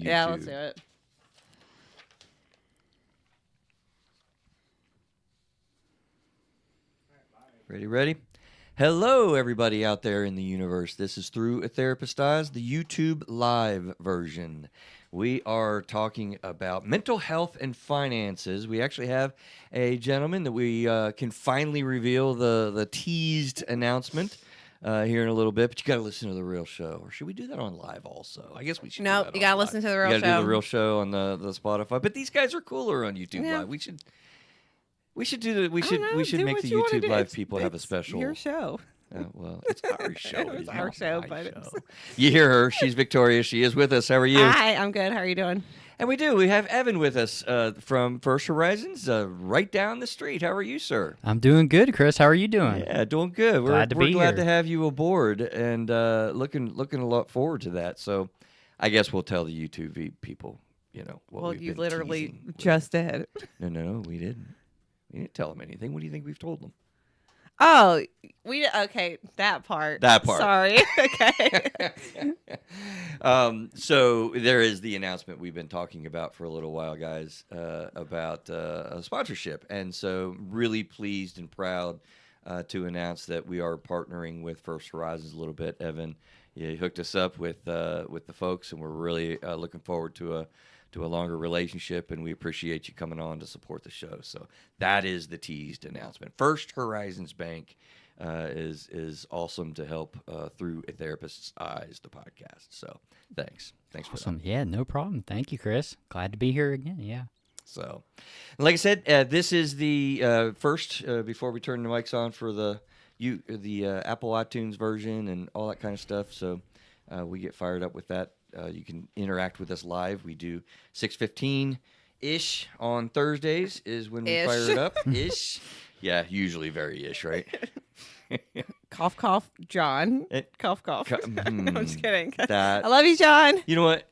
YouTube. Yeah, let's do it. Ready? Hello, everybody out there in the universe. This is Through a Therapist's Eyes, the YouTube live version. We are talking about mental health and finances. We actually have a gentleman that we can finally reveal the teased announcement here in a little bit. But you got to listen to the real show. Or should we do that on live also? I guess we should. No, you got to listen to the real show. You got to do the real show on the Spotify. But these guys are cooler on YouTube Yeah. Live. We should do that. We should do make what the you wanna YouTube do. Live It's- people have a it's special. your show. Well, it's our show. It's our not show, my but it's- You hear her. She's Victoria. She is with us. How are you? Hi, I'm good. How are you doing? And we do. We have Evan with us from First Horizons, right down the street. How are you, sir? I'm doing good, Chris. How are you doing? Yeah, doing good. Glad to we're be glad here. to have you aboard, and looking a lot forward to that. So, I guess we'll tell the YouTube people, what Well, we've you been literally teasing. just did. No, we didn't. We didn't tell them anything. What do you think we've told them? Oh, okay, that part. That part. Sorry. Okay. So there is the announcement we've been talking about for a little while, guys, about a sponsorship. And so really pleased and proud to announce that we are partnering with First Horizons a little bit. Evan, you hooked us up with the folks, and we're really looking forward to a longer relationship, and we appreciate you coming on to support the show. So that is the teased announcement. First Horizons Bank is awesome to help Through a Therapist's Eyes, the podcast. So thanks for that. Awesome. Yeah, no problem. Thank you, Chris. Glad to be here again. Yeah. So, like I said, this is the first before we turn the mics on for the Apple iTunes version and all that kind of stuff. So we get fired up with that. You can interact with us live. We do 6:15-ish on Thursdays is when we fire it up. Ish. Yeah, usually very ish, right? Cough, cough, John. Cough, cough. No, I'm just kidding. I love you, John. You know what?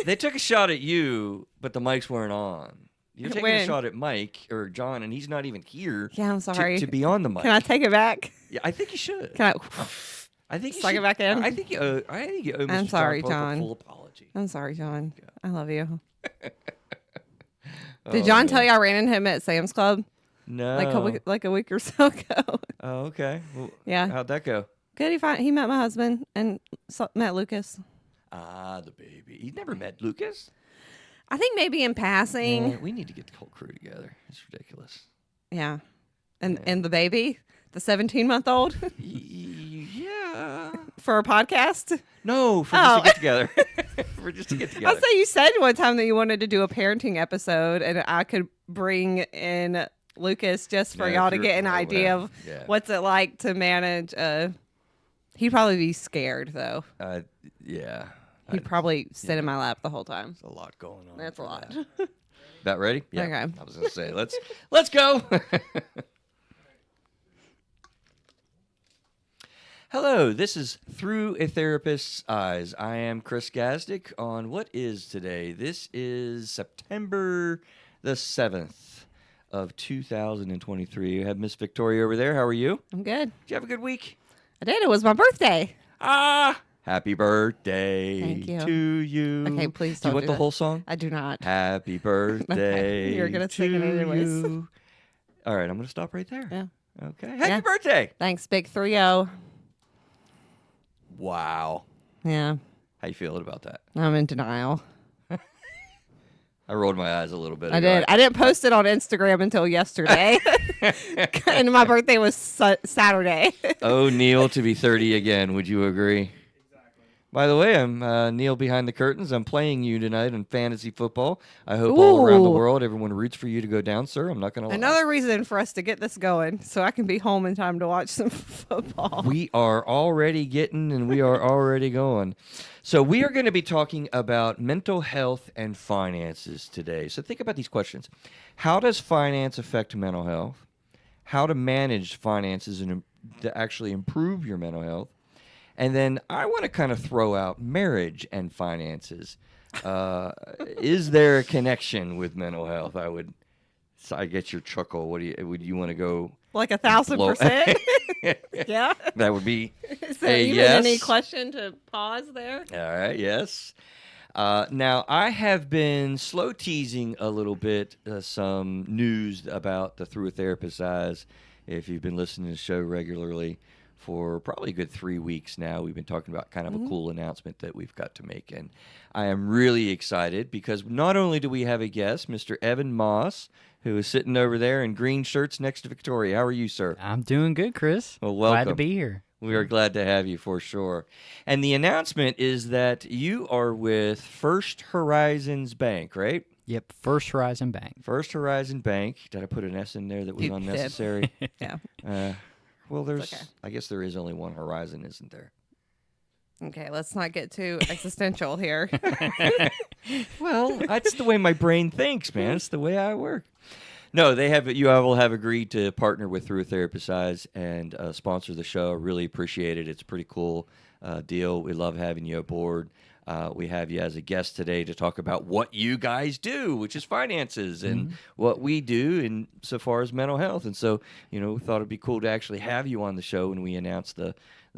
They took a shot at you, but the mics weren't on. You're taking a shot at Mike or John, and he's not even here. Yeah, I'm sorry. To be on the mic. Can I take it back? Yeah, I think you should. Can I think you suck should. it back in? I think you owe Mr. I'm sorry, John. a full apology. I'm sorry, John. I love you. Oh, Did John tell man. you I ran into him at Sam's Club No. like a week or so ago? Oh, okay. Well, Yeah. How'd that go? Good. He met my husband and met Lucas. Ah, the baby. You never met Lucas? I think maybe in passing. Man, we need to get the whole crew together. It's ridiculous. Yeah. And the baby, the 17-month-old, Yeah. for a podcast. No, for just to get together. For just to get together. I'll say you said one time that you wanted to do a parenting episode, and I could bring in Lucas just for Yeah, y'all if to you're- get an idea of yeah. what's it like to manage. He'd probably be scared though. Yeah. He'd probably sit in my lap the whole time. There's a lot going on. That's a for lot. that. About ready? Yeah. Okay. I was gonna say let's go. Hello, this is Through a Therapist's Eyes. I am Chris Gazdick on what is today? This is September the 7th of 2023. I have Miss Victoria over there. How are you? I'm good. Did you have a good week? I did. It was my birthday. Happy birthday Thank you. to you. Okay, please Do you don't want do the that. whole song? I do not. Happy birthday. You're gonna sing it to anyways. you. All right, I'm going to stop right there. Yeah. Okay. Happy Yeah. birthday. Thanks, Big 3-0. Wow. Yeah. How you feeling about that? I'm in denial. I rolled my eyes a little bit. I ago. did. I didn't post it on Instagram until yesterday. And my birthday was Saturday. Oh, Neil to be 30 again. Would you agree? By the way, I'm Neil behind the curtains. I'm playing you tonight in fantasy football. I hope all around the Ooh. world, everyone roots for you to go down, sir. I'm not going to lie. Another reason for us to get this going so I can be home in time to watch some football. We are already getting and we are already going. So we are going to be talking about mental health and finances today. So think about these questions. How does finance affect mental health? How to manage finances and to actually improve your mental health? And then I want to kind of throw out marriage and finances. Is there a connection with mental health? I get your chuckle. Would you want to go? Like 1,000%. Yeah. That would be Is there a even yes. any question to pause there? All right, yes. Now, I have been slow teasing a little bit some news about the Through a Therapist's Eyes. If you've been listening to the show regularly for probably a good 3 weeks now, we've been talking about kind of a cool announcement that we've got to make. And I am really excited because not only do we have a guest, Mr. Evan Moss, who is sitting over there in green shirts next to Victoria. How are you, sir? I'm doing good, Chris. Well, welcome. Glad to be here. We are glad to have you for sure. And the announcement is that you are with First Horizons Bank, right? Yep, First Horizon Bank. First Horizon Bank. Did I put an S in there that was You did. unnecessary? Yeah. Well, okay. I guess there is only one horizon, isn't there? Okay, let's not get too existential here. Well, that's the way my brain thinks, man. It's the way I work. No, you all have agreed to partner with Through a Therapist's Eyes and sponsor the show. Really appreciate it. It's a pretty cool deal. We love having you aboard. We have you as a guest today to talk about what you guys do, which is finances, and what we do in so far as mental health. And so, we thought it'd be cool to actually have you on the show when we announce the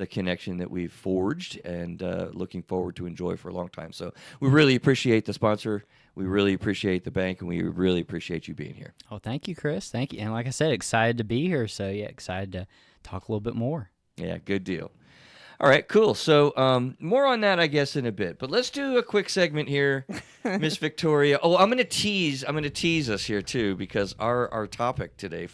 connection that we've forged, and looking forward to enjoy for a long time. So we really appreciate the sponsor. We really appreciate the bank, and we really appreciate you being here. Oh, thank you, Chris. Thank you. And like I said, excited to be here. So, yeah, excited to talk a little bit more. Yeah, good deal. All right, cool. So more on that, I guess, in a bit. But let's do a quick segment here, Miss Victoria. Oh, I'm going to tease us here, too, because our topic today,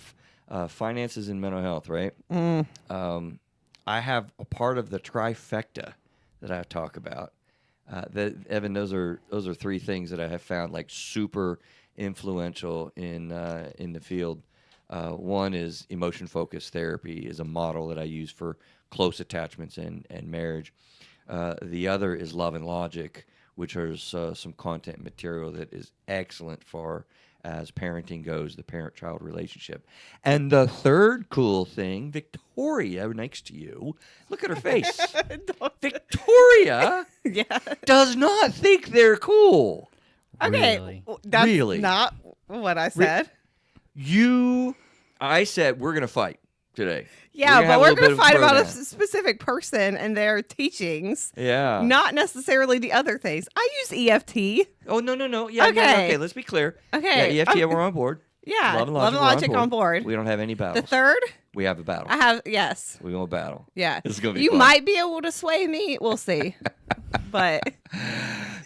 finances and mental health, right? I have a part of the trifecta that I talk about. Evan, those are 3 things that I have found like super influential in the field. One is emotion-focused therapy is a model that I use for close attachments and marriage. The other is Love and Logic, which is some content material that is excellent for as parenting goes, the parent-child relationship. And the third cool thing, Victoria, next to you, look at her face. Victoria Yeah. does not think they're cool. Okay. Really? That's Really? not what I said. I said we're going to fight today. Yeah, but we're going to fight about a throwdown. specific person and their teachings, Yeah. not necessarily the other things. I use EFT. Oh, no. Yeah, Okay. okay, let's be clear. Okay. Yeah, EFT, we're on board. Yeah, Love and Love and Logic, Logic on board. We don't have any The battles. third, We have a battle. I have, yes. We're going to battle. Yeah. This is gonna be You fun. might be able to sway me. We'll see. But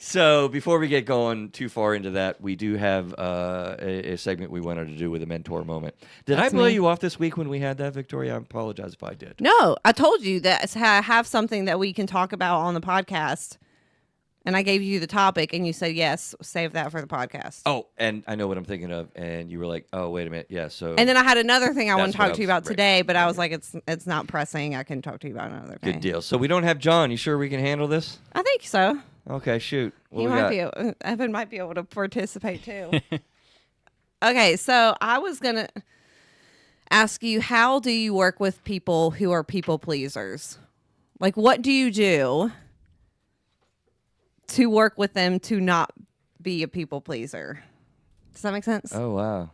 So before we get going too far into that, we do have a segment we wanted to do with a mentor moment. Did That's I blow me. you off this week when we had that, Victoria? I apologize if I did. no, I told you that I have something that we can talk about on the podcast. And I gave you the topic, and you said, yes, save that for the podcast. Oh, and I know what I'm thinking of, and you were like, "Oh, wait a minute, yeah." So, And then I had another thing I want That's to what talk I to you was about right. today, but I was like, it's not pressing. I can talk to you about another thing. good deal. So we don't have John. You sure we can handle this? I think so. Okay, shoot. What He we might got? be able, Evan might be able to participate too. Okay, so I was going to ask you, how do you work with people who are people pleasers? Like, what do you do to work with them to not be a people pleaser? Does that make sense? Oh wow.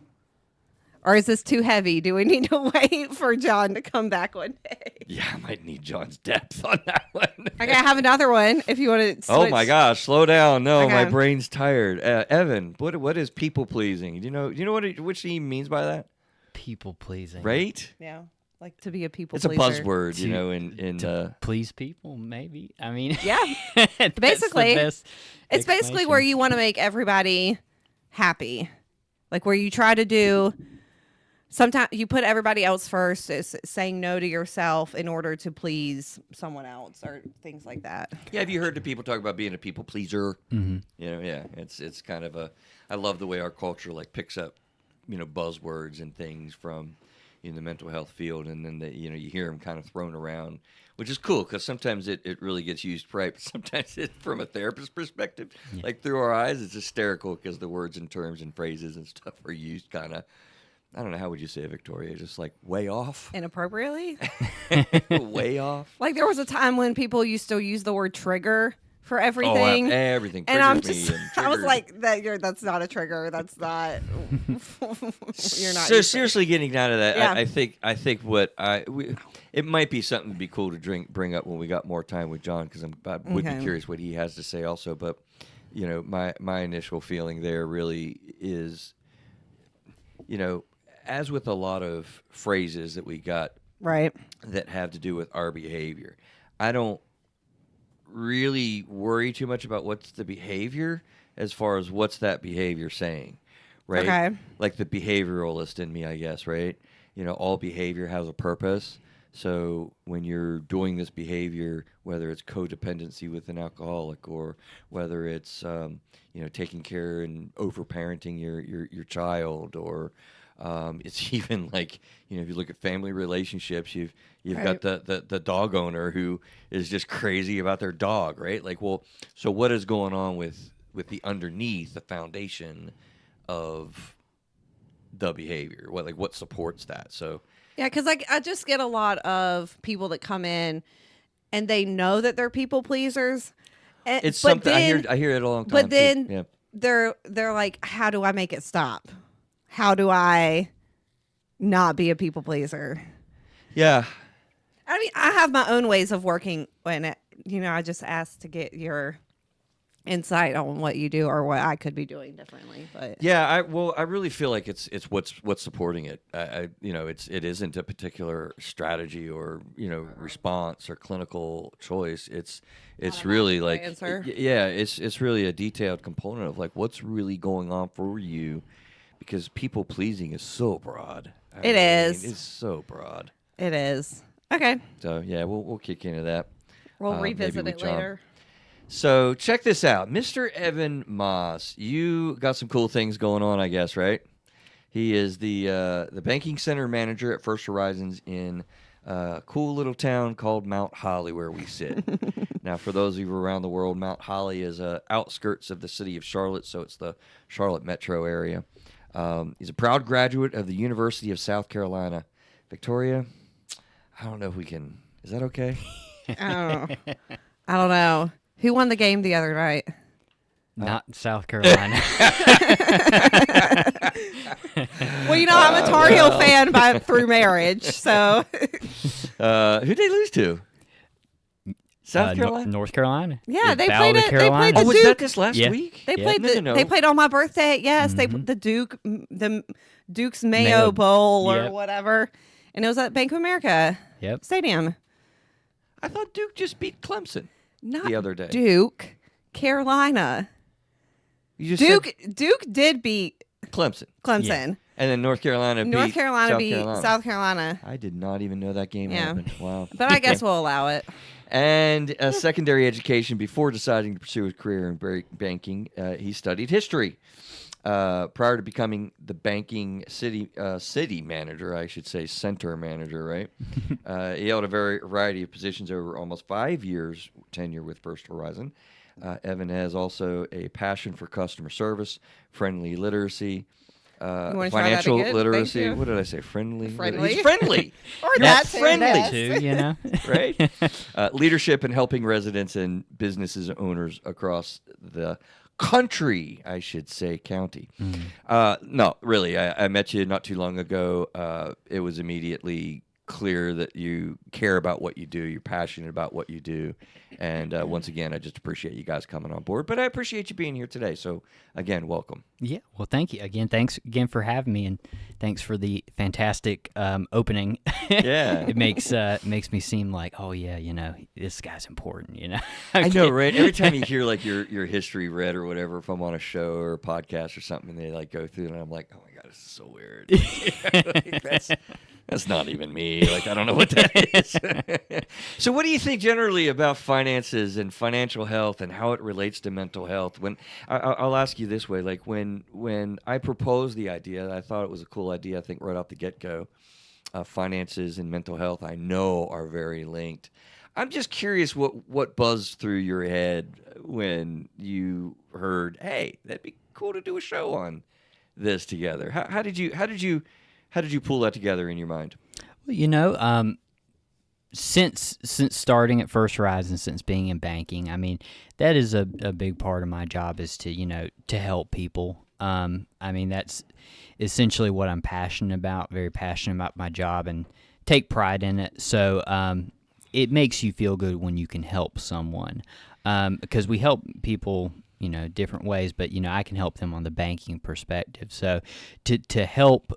Or is this too heavy? Do we need to wait for John to come back one day? Yeah, I might need John's depth on that one. Okay, I have another one if you want to Oh my gosh, slow down. No, my Okay. brain's tired. Evan, what is people pleasing? Do you know what he means by that? People pleasing. Right? Yeah, like to be a people It's a pleaser. buzzword, To- in Please people, maybe. I mean, Yeah. that's the Basically, best It's basically where you want to make everybody happy. Like where you try to do, sometimes you put everybody else first, is saying no to yourself in order to please someone else or things like that. Yeah, have you heard the people talk about being a people pleaser? Mm-hmm. Yeah, it's kind of I love the way our culture like picks up, buzzwords and things from in the mental health field, and then you hear them kind of thrown around, which is cool because sometimes it really gets used right, but sometimes from a therapist perspective, like through our eyes, it's hysterical because the words and terms and phrases and stuff are used kind of, I don't know, how would you say it, Victoria? Just like way off? Inappropriately? Way off? Like there was a time when people used to use the word trigger for Oh, everything. everything And I'm triggers just, me and I was triggers. like, that's not a trigger. That's not, you're not. So using- seriously, getting down to that, Yeah. I think it might be something to be cool to bring up when we got more time with John because I would Okay. be curious what he has to say also. But my initial feeling there really is, as with a lot of phrases that we got Right. that have to do with our behavior, I don't really worry too much about what's the behavior as far as what's that behavior saying, right? Okay. Like the behavioralist in me, I guess, right? All behavior has a purpose. So when you're doing this behavior, whether it's codependency with an alcoholic or whether it's taking care and overparenting your child, or it's even like if you look at family relationships, you've Right. got the dog owner who is just crazy about their dog, right? Like, well, so what is going on with the underneath, the foundation of the behavior? What supports that? So. Yeah, because I just get a lot of people that come in and they know that they're people pleasers. It's but something then, I hear it a long time. But then too. Yeah. they're like, how do I make it stop? How do I not be a people pleaser? Yeah. I mean, I have my own ways of working when I just asked to get your insight on what you do or what I could be doing differently. But Yeah, I really feel like it's what's supporting it. It isn't a particular strategy or response or clinical choice. It's Not a really magical like answer. it's really a detailed component of like what's really going on for you, because people pleasing is so broad. It is. It's so broad. It is. Okay. So yeah, we'll kick into that. We'll maybe revisit with it John. later. So check this out. Mr. Evan Moss, you got some cool things going on, I guess, right? He is the banking center manager at First Horizons in a cool little town called Mount Holly, where we sit. Now, for those of you around the world, Mount Holly is outskirts of the city of Charlotte, so it's the Charlotte metro area. He's a proud graduate of the University of South Carolina. Victoria, I don't know if we can... Is that okay? I don't know. Who won the game the other night? Not South Carolina. Well, I'm a Tar Heel fan through marriage, so Who did they lose to? South Carolina? North Carolina. Yeah, they Battle played of it- they Carolina. played Oh, the was Duke. that this last Yeah. week? they Yeah. played No. they played on my birthday. Yes, Mhm. the Duke's Mayo Mayo. Bowl or Yep. whatever, and it was at Bank of America Yep. Stadium. I thought Duke just beat Clemson Not the other day. Duke, Carolina. You just Duke did beat said Clemson. Clemson. And then North Carolina North beat Carolina South beat Carolina. South Carolina. I did not even know that game Yeah. happened. Wow. But I guess we'll allow it. And a secondary education before deciding to pursue a career in banking. He studied history. Prior to becoming the banking city manager, I should say center manager, right? He held a variety of positions over almost 5 years tenure with First Horizon. Evan has also a passion for customer service, friendly literacy, wanna try that financial again? Thank literacy. you. What did I say? Friendly. Friendly. He's friendly. Or That's that too, friendly. yes. Too, Right? Leadership and helping residents and businesses owners across the country, I should say, county. No, really, I met you not too long ago. It was immediately clear that you care about what you do. You're passionate about what you do. And once again, I just appreciate you guys coming on board. But I appreciate you being here today. So, again, welcome. Yeah. Well, thank you again. Thanks again for having me, and thanks for the fantastic opening. Yeah. It makes me seem like, oh yeah, this guy's important. I know, right? Every time you hear like your history read or whatever, if I'm on a show or a podcast or something, and they like go through it, and I'm like, oh my god, this is so weird. That's not even me. Like, I don't know what that is. So, what do you think generally about finances and financial health and how it relates to mental health? When I'll ask you this way, like when I proposed the idea, I thought it was a cool idea. I think right off the get go, finances and mental health, I know, are very linked. I'm just curious what buzzed through your head when you heard, "Hey, that'd be cool to do a show on this together." How did you pull that together in your mind? Well, since starting at First Horizon, since being in banking, I mean, that is a big part of my job is to help people. That's essentially what I'm passionate about, very passionate about my job and take pride in it. So it makes you feel good when you can help someone, because we help people, different ways, but I can help them on the banking perspective. So to help,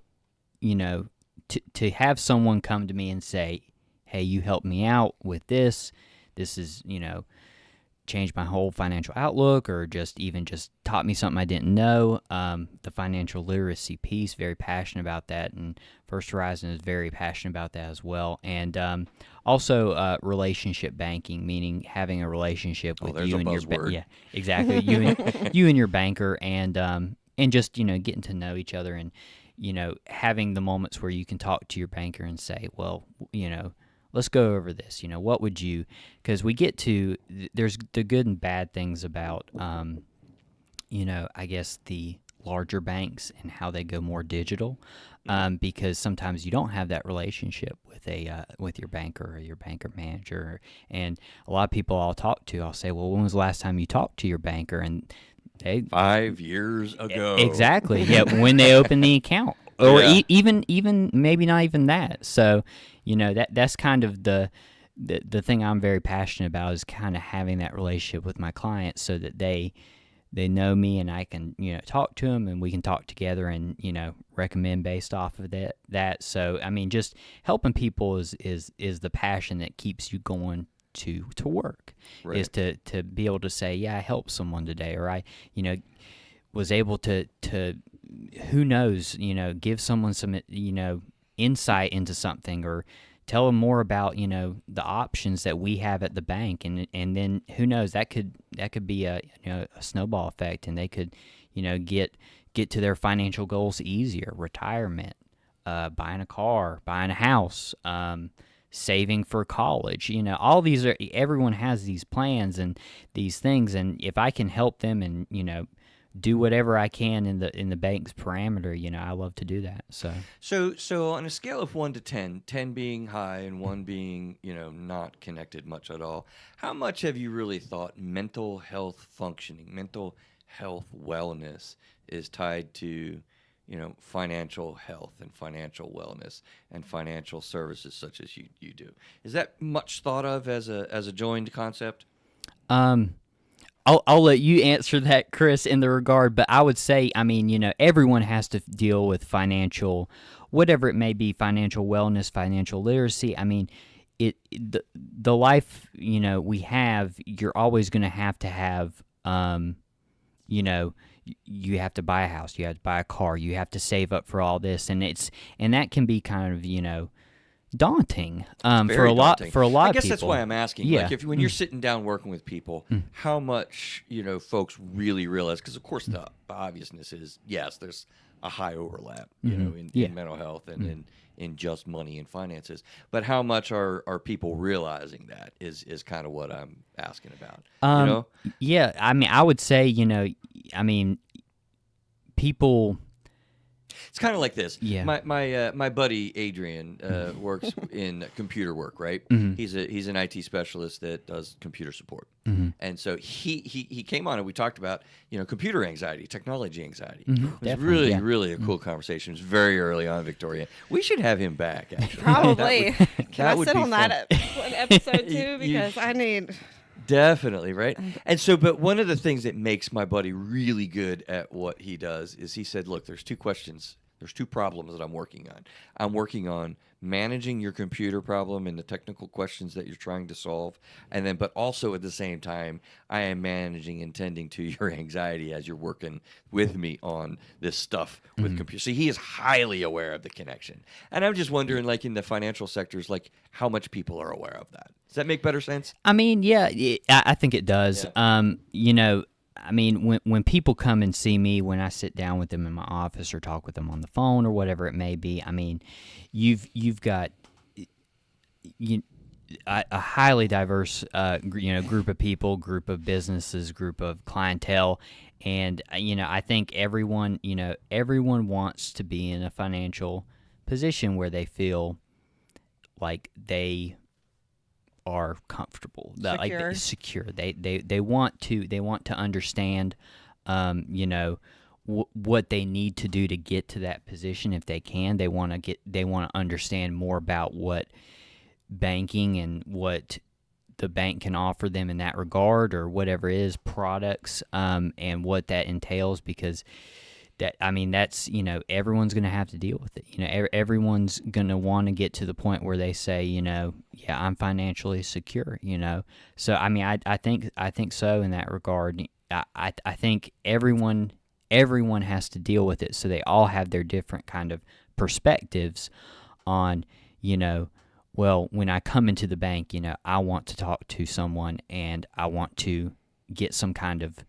to have someone come to me and say, hey, you helped me out with this is, changed my whole financial outlook, or just taught me something I didn't know. The financial literacy piece, very passionate about that, and First Horizon is very passionate about that as well. And also relationship banking, meaning having a relationship with you and your exactly you and your banker, and just getting to know each other, and having the moments where you can talk to your banker and say, well, let's go over this. What would you? Because we get to there's the good and bad things about, I guess the larger banks and how they go more digital, because sometimes you don't have that relationship with your banker or your banker manager. And a lot of people I'll say, well, when was the last time you talked to your banker? And 5 years ago. Exactly. Yeah, when they opened the account, or even maybe not even that. So, that's kind of the thing I'm very passionate about, is kind of having that relationship with my clients, so that they know me, and I can talk to them, and we can talk together, and recommend based off of that. So I mean, just helping people is the passion that keeps you going to work. Right. Is to be able to say, yeah, I helped someone today, or I was able to who knows, give someone some insight into something, or tell them more about the options that we have at the bank, and then who knows, that could be a snowball effect, and they could get to their financial goals easier. Retirement, buying a car, buying a house, saving for college. All these everyone has these plans and these things, and if I can help them and do whatever I can in the bank's parameter, I love to do that. So on a scale of 1 to 10, 10 being high and 1 being, not connected much at all, how much have you really thought mental health functioning, mental health wellness is tied to, financial health and financial wellness and financial services such as you do? Is that much thought of as a joined concept? I'll let you answer that, Chris, in the regard, but I would say, I mean, everyone has to deal with financial, whatever it may be, financial wellness, financial literacy. I mean, the life, we have, you're always going to have, you have to buy a house, you have to buy a car, you have to save up for all this, and that can be kind of, daunting for a lot of people. I guess that's why I'm asking. Yeah. Like, when you're sitting down working with people, how much folks really realize? Because of course the obviousness is, yes, there's a high overlap, in mental health and in just money and finances. But how much are people realizing that is kind of what I'm asking about. Yeah, I mean, I would say people. It's kind of like this. Yeah. My buddy Adrian works in computer work, right? Mm-hmm. He's an IT specialist that does computer support, and so he came on and we talked about computer anxiety, technology anxiety. Mm-hmm. It was really a cool conversation. It was very early on, Victoria. We should have him back. Actually, probably. Can I sit on that episode too? Because I need. Definitely, right? And so, but one of the things that makes my buddy really good at what he does is he said, look, there's 2 questions. There's 2 problems that I'm working on. I'm working on managing your computer problem and the technical questions that you're trying to solve. And then, but also at the same time, I am managing and tending to your anxiety as you're working with me on this stuff with computers. So he is highly aware of the connection. And I'm just wondering, like in the financial sectors, like how much people are aware of that. Does that make better sense? I mean, yeah, I think it does. Yeah. I mean, when people come and see me, when I sit down with them in my office or talk with them on the phone or whatever it may be, I mean, you've got a highly diverse group of people, group of businesses, group of clientele, and I think everyone wants to be in a financial position where they feel like they are comfortable, secure. They want to understand, what they need to do to get to that position if they can. They want to understand more about what banking and what the bank can offer them in that regard, or whatever it is, products, and what that entails, because that's, everyone's going to have to deal with it. Everyone's going to want to get to the point where they say, yeah, I'm financially secure, So, I think so in that regard. I think everyone has to deal with it, so they all have their different kind of perspectives on, well, when I come into the bank, I want to talk to someone and I want to get some kind of,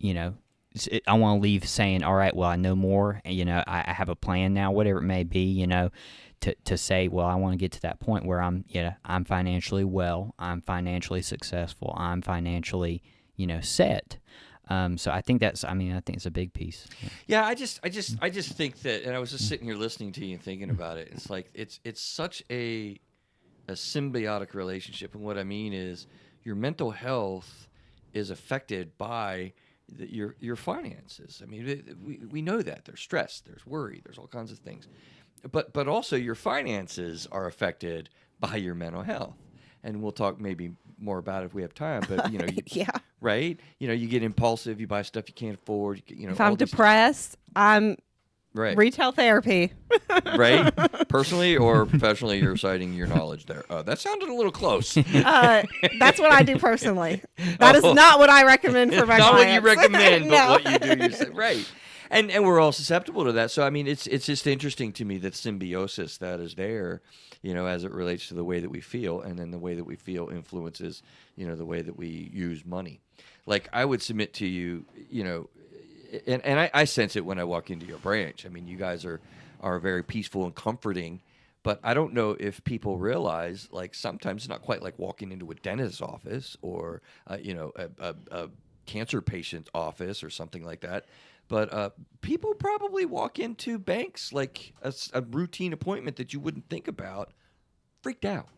I want to leave saying, all right, well, I know more, and, I have a plan now, whatever it may be, to say, well, I want to get to that point where I'm financially well, I'm financially successful, I'm financially, set. So I think I think it's a big piece. Yeah, I just think that, and I was just sitting here listening to you and thinking about it. It's like it's such a symbiotic relationship, and what I mean is your mental health is affected by your finances. I mean, we know that there's stress, there's worry, there's all kinds of things, but also your finances are affected by your mental health, and we'll talk maybe more about it if we have time. But yeah, right? You get impulsive, you buy stuff you can't afford. If I'm depressed, I'm right. Retail therapy. Right? Personally or professionally, you're citing your knowledge there. That sounded a little close. That's what I do personally. That is not what I recommend for my not clients. what you recommend, but No. what you do. You say, right. And we're all susceptible to that. So, I mean, it's just interesting to me that symbiosis that is there, as it relates to the way that we feel, and then the way that we feel influences, the way that we use money. Like, I would submit to you, and I sense it when I walk into your branch. I mean, you guys are very peaceful and comforting, but I don't know if people realize, like, sometimes it's not quite like walking into a dentist's office or, a cancer patient's office or something like that. But people probably walk into banks like a routine appointment that you wouldn't think about, freaked out,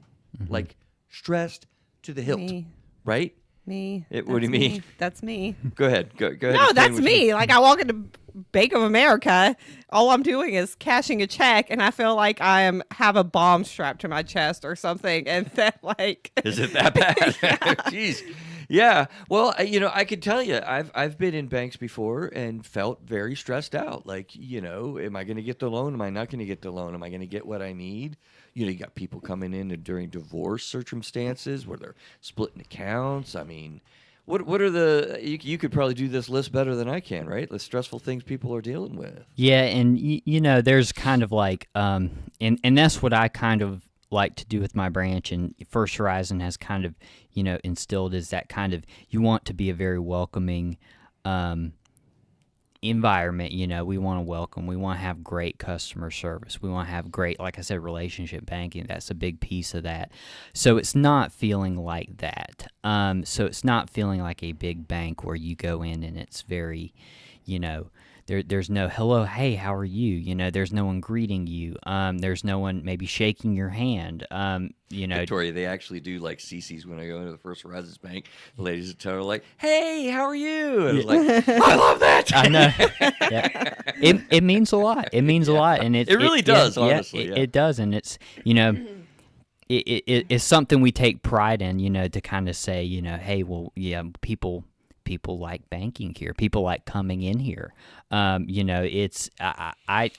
like stressed to the hilt, right? Me. What do you mean? That's me. Go ahead. Go ahead. No, that's me. Like, I walk into Bank of America, all I'm doing is cashing a check, and I feel like have a bomb strapped to my chest or something, and that, like... Is it that bad? Jeez. Yeah. Well, I could tell you, I've been in banks before and felt very stressed out. Like, am I going to get the loan? Am I not going to get the loan? Am I going to get what I need? You got people coming in during divorce circumstances where they're splitting accounts. I mean, what are you could probably do this list better than I can, right? The stressful things people are dealing with. Yeah, and there's kind of like, and that's what I kind of like to do with my branch, and First Horizon has kind of, instilled is that kind of, you want to be a very welcoming environment. We want to welcome, we want to have great customer service, we want to have great, like I said, relationship banking. That's a big piece of that. So it's not feeling like that. So it's not feeling like a big bank where you go in and it's very, there's no hello, hey, how are you? There's no one greeting you. There's no one maybe shaking your hand. Victoria, they actually do like CC's when I go into the First Horizons Bank. The ladies tell her like, "Hey, how are you?" And I was like, "I love that." I know. Yeah. It means a lot. It means a lot, and it really does. Yeah, honestly, it does, and it's it's something we take pride in. To kind of say, hey, well, yeah, people like banking here. People like coming in here. It's I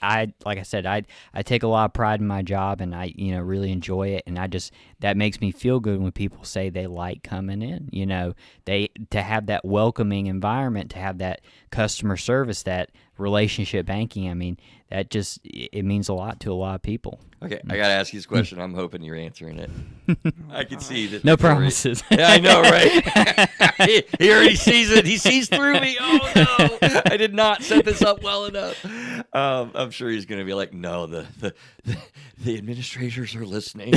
like I said, I take a lot of pride in my job, and I really enjoy it, and that makes me feel good when people say they like coming in. To have that welcoming environment, to have that customer service, that relationship banking. I mean, that it means a lot to a lot of people. Okay, I got to ask you this question. I'm hoping you're answering it. I can see that. No promises. Yeah, I know, right? he already sees it. He sees through me. Oh, no. I did not set this up well enough. I'm sure he's going to be like, no, the administrators are listening.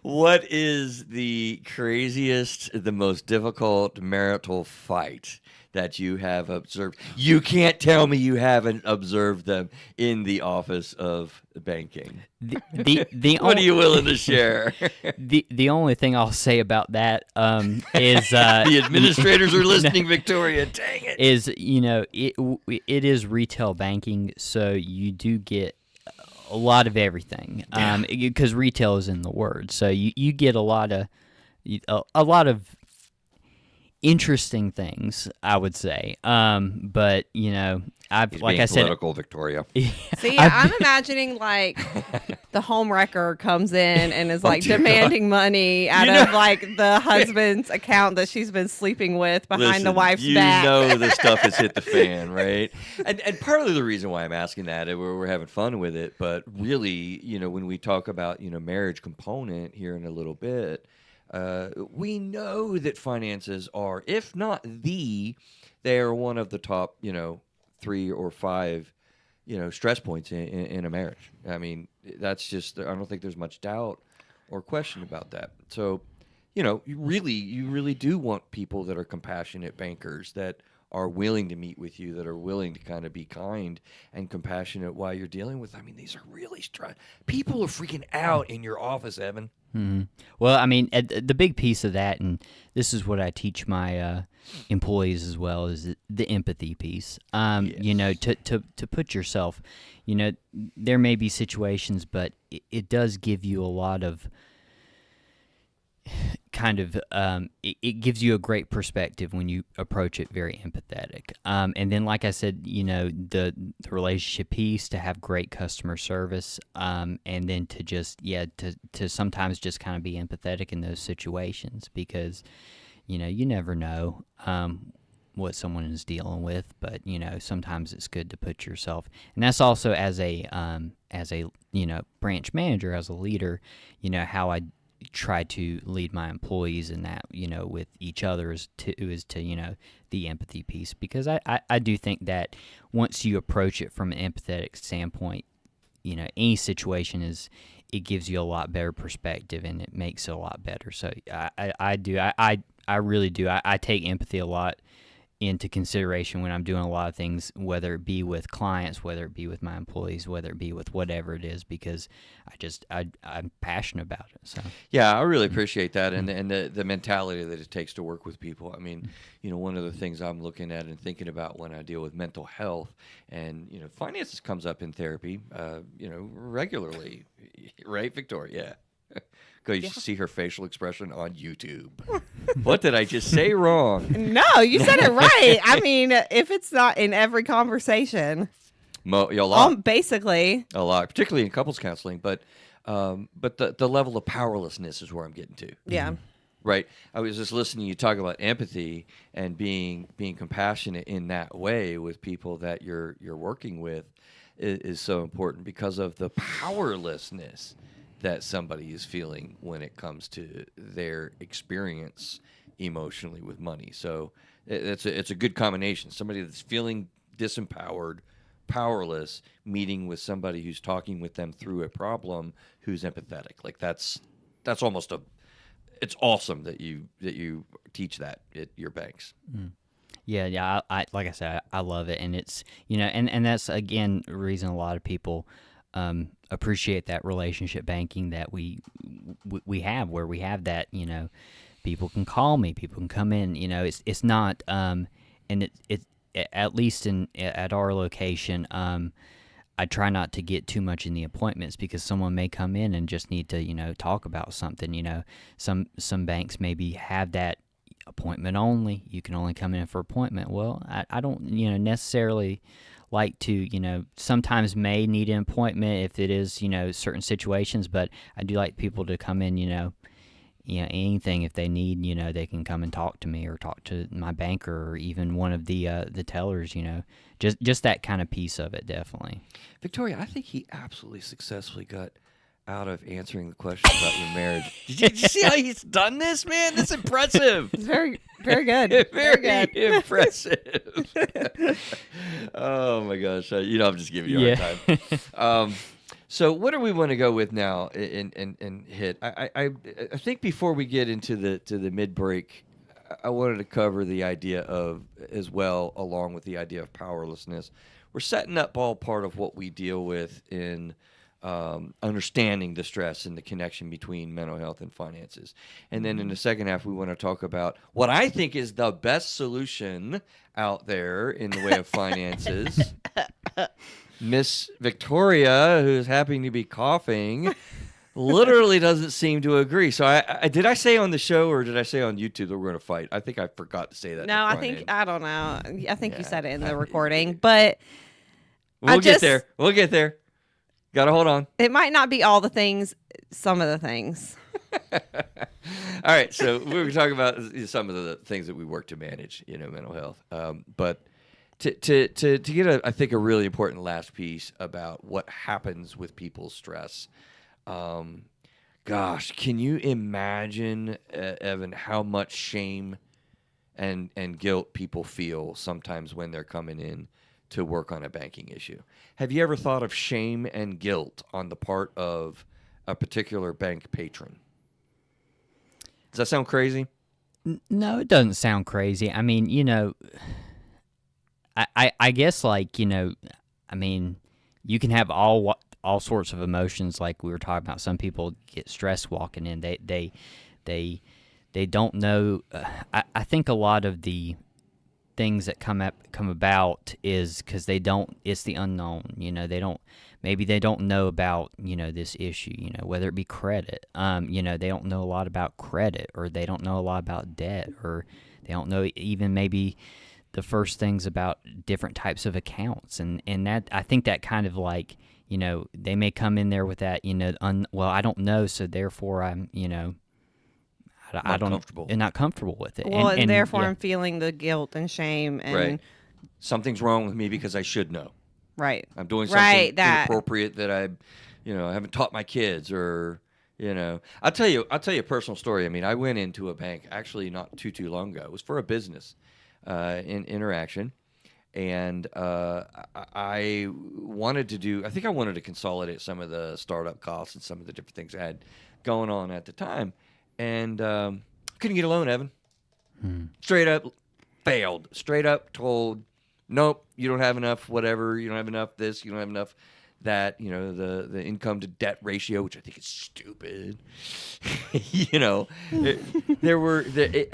What is the craziest, the most difficult marital fight that you have observed? You can't tell me you haven't observed them in the office of banking. What are you willing to share? The only thing I'll say about that is the administrators are listening, Victoria. Dang it! Is it is retail banking, so you do get a lot of everything, because retail is in the word. So you get a lot of interesting things, I would say. But He's like being I said, political, Victoria. See, I'm imagining like the home wrecker comes in and is like demanding money out of like the husband's account that she's been sleeping with behind the wife's back. You know the stuff has hit the fan, right? And part of the reason why I'm asking that, we're having fun with it, but really, when we talk about marriage component here in a little bit, we know that finances are, if not they are one of the top, 3 or 5, stress points in a marriage. I mean, that's just, I don't think there's much doubt or question about that. So, you really do want people that are compassionate bankers, that are willing to meet with you, that are willing to kind of be kind and compassionate while you're dealing with. I mean, these are really people are freaking out in your office, Evan. Mm-hmm. Well, I mean, the big piece of that, and this is what I teach my employees as well, is the empathy piece. Yes. To put yourself, there may be situations, but it does give you a lot of kind of it gives you a great perspective when you approach it very empathetic. And then, like I said, the relationship piece, to have great customer service, and then to just to sometimes just kind of be empathetic in those situations, because you never know what someone is dealing with, but sometimes it's good to put yourself, and that's also as a branch manager, as a leader, how I try to lead my employees in that, with each other is to the empathy piece, because I do think that once you approach it from an empathetic standpoint, any situation it gives you a lot better perspective, and it makes it a lot better. So I really do. I take empathy a lot into consideration when I'm doing a lot of things, whether it be with clients, whether it be with my employees, whether it be with whatever it is, because I'm passionate about it. So yeah, I really appreciate that, and the mentality that it takes to work with people. I mean, one of the things I'm looking at and thinking about when I deal with mental health, and finances comes up in therapy, regularly, right, Victoria? Yeah. Go, you should see her facial expression on YouTube. What did I just say wrong? No, you said it right. I mean, if it's not in every conversation, a lot. Basically, A lot, particularly in couples counseling. But the level of powerlessness is where I'm getting to. yeah. Right. I was just listening to you talk about empathy and being compassionate in that way with people that you're working with is so important, because of the powerlessness that somebody is feeling when it comes to their experience emotionally with money. So it's a good combination. Somebody that's feeling disempowered, powerless, meeting with somebody who's talking with them through a problem, who's empathetic. Like that's almost it's awesome that you teach that at your banks. Mm. Yeah. I like I said, I love it, and it's and that's again the reason a lot of people appreciate that relationship banking that we have, where we have that, people can call me, people can come in, it's not and it at least at our location, I try not to get too much in the appointments, because someone may come in and just need to talk about something. Some banks maybe have that appointment only, you can only come in for appointment. Well, I don't necessarily like to, sometimes may need an appointment if it is, certain situations, but I do like people to come in, anything if they need, they can come and talk to me, or talk to my banker, or even one of the tellers, just that kind of piece of it, definitely. Victoria, I think he absolutely successfully got out of answering the question about your marriage. Did you see how he's done this, man? That's impressive. It's very, very good. Very good. Impressive. Oh my gosh! I'm just giving you a hard time. So, what do we want to go with now? And hit. I think before we get into the mid break, I wanted to cover the idea of, as well, along with the idea of powerlessness. We're setting up all part of what we deal with in understanding the stress and the connection between mental health and finances. And then in the second half, we want to talk about what I think is the best solution out there in the way of finances. Miss Victoria, who's happening to be coughing, literally doesn't seem to agree. So I did I say on the show or did I say on YouTube that we're going to fight? I think I forgot to say that. No, in the I front think end. I don't know. I think you Yeah. said it in the recording, but We'll get there. We'll get there. Got to hold on. it might not be all the things. Some of the things. All right, so we were talking about some of the things that we work to manage, mental health. But to get I think a really important last piece about what happens with people's stress. Gosh, can you imagine, Evan, how much shame and guilt people feel sometimes when they're coming in to work on a banking issue? Have you ever thought of shame and guilt on the part of a particular bank patron? Does that sound crazy? No, it doesn't sound crazy. I mean, I guess like, I mean, you can have all sorts of emotions like we were talking about. Some people get stressed walking in. They don't know. I think a lot of the things that come about is because it's the unknown. Maybe they don't know about this issue, whether it be credit. They don't know a lot about credit, or they don't know a lot about debt, or they don't know even maybe the first things about different types of accounts. And that, I think that kind of like, they may come in there with that, well, I don't know, so therefore I'm, I don't comfortable. and not comfortable with it. Well, and therefore yeah. I'm feeling the guilt and shame and Right. Something's wrong with me because I should know. right. I'm doing something Right, that. inappropriate that I haven't taught my kids, or I'll tell you a personal story. I mean, I went into a bank actually not too long ago. It was for a business interaction, and I wanted to consolidate some of the startup costs and some of the different things I had going on at the time, and couldn't get a loan, Evan. Straight up failed. Straight up told, nope, you don't have enough, whatever, you don't have enough this, you don't have enough that, the income to debt ratio, which I think is stupid.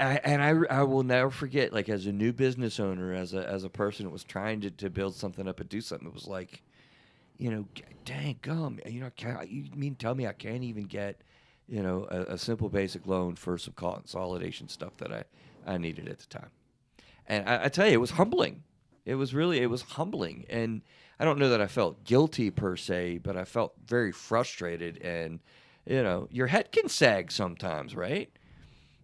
I will never forget, like, as a new business owner, as a person that was trying to build something up and do something, it was like, dang gum, you mean tell me I can't even get, a simple basic loan for some consolidation stuff that I needed at the time. And I tell you, it was humbling. It was humbling. And I don't know that I felt guilty per se, but I felt very frustrated. And, your head can sag sometimes, right?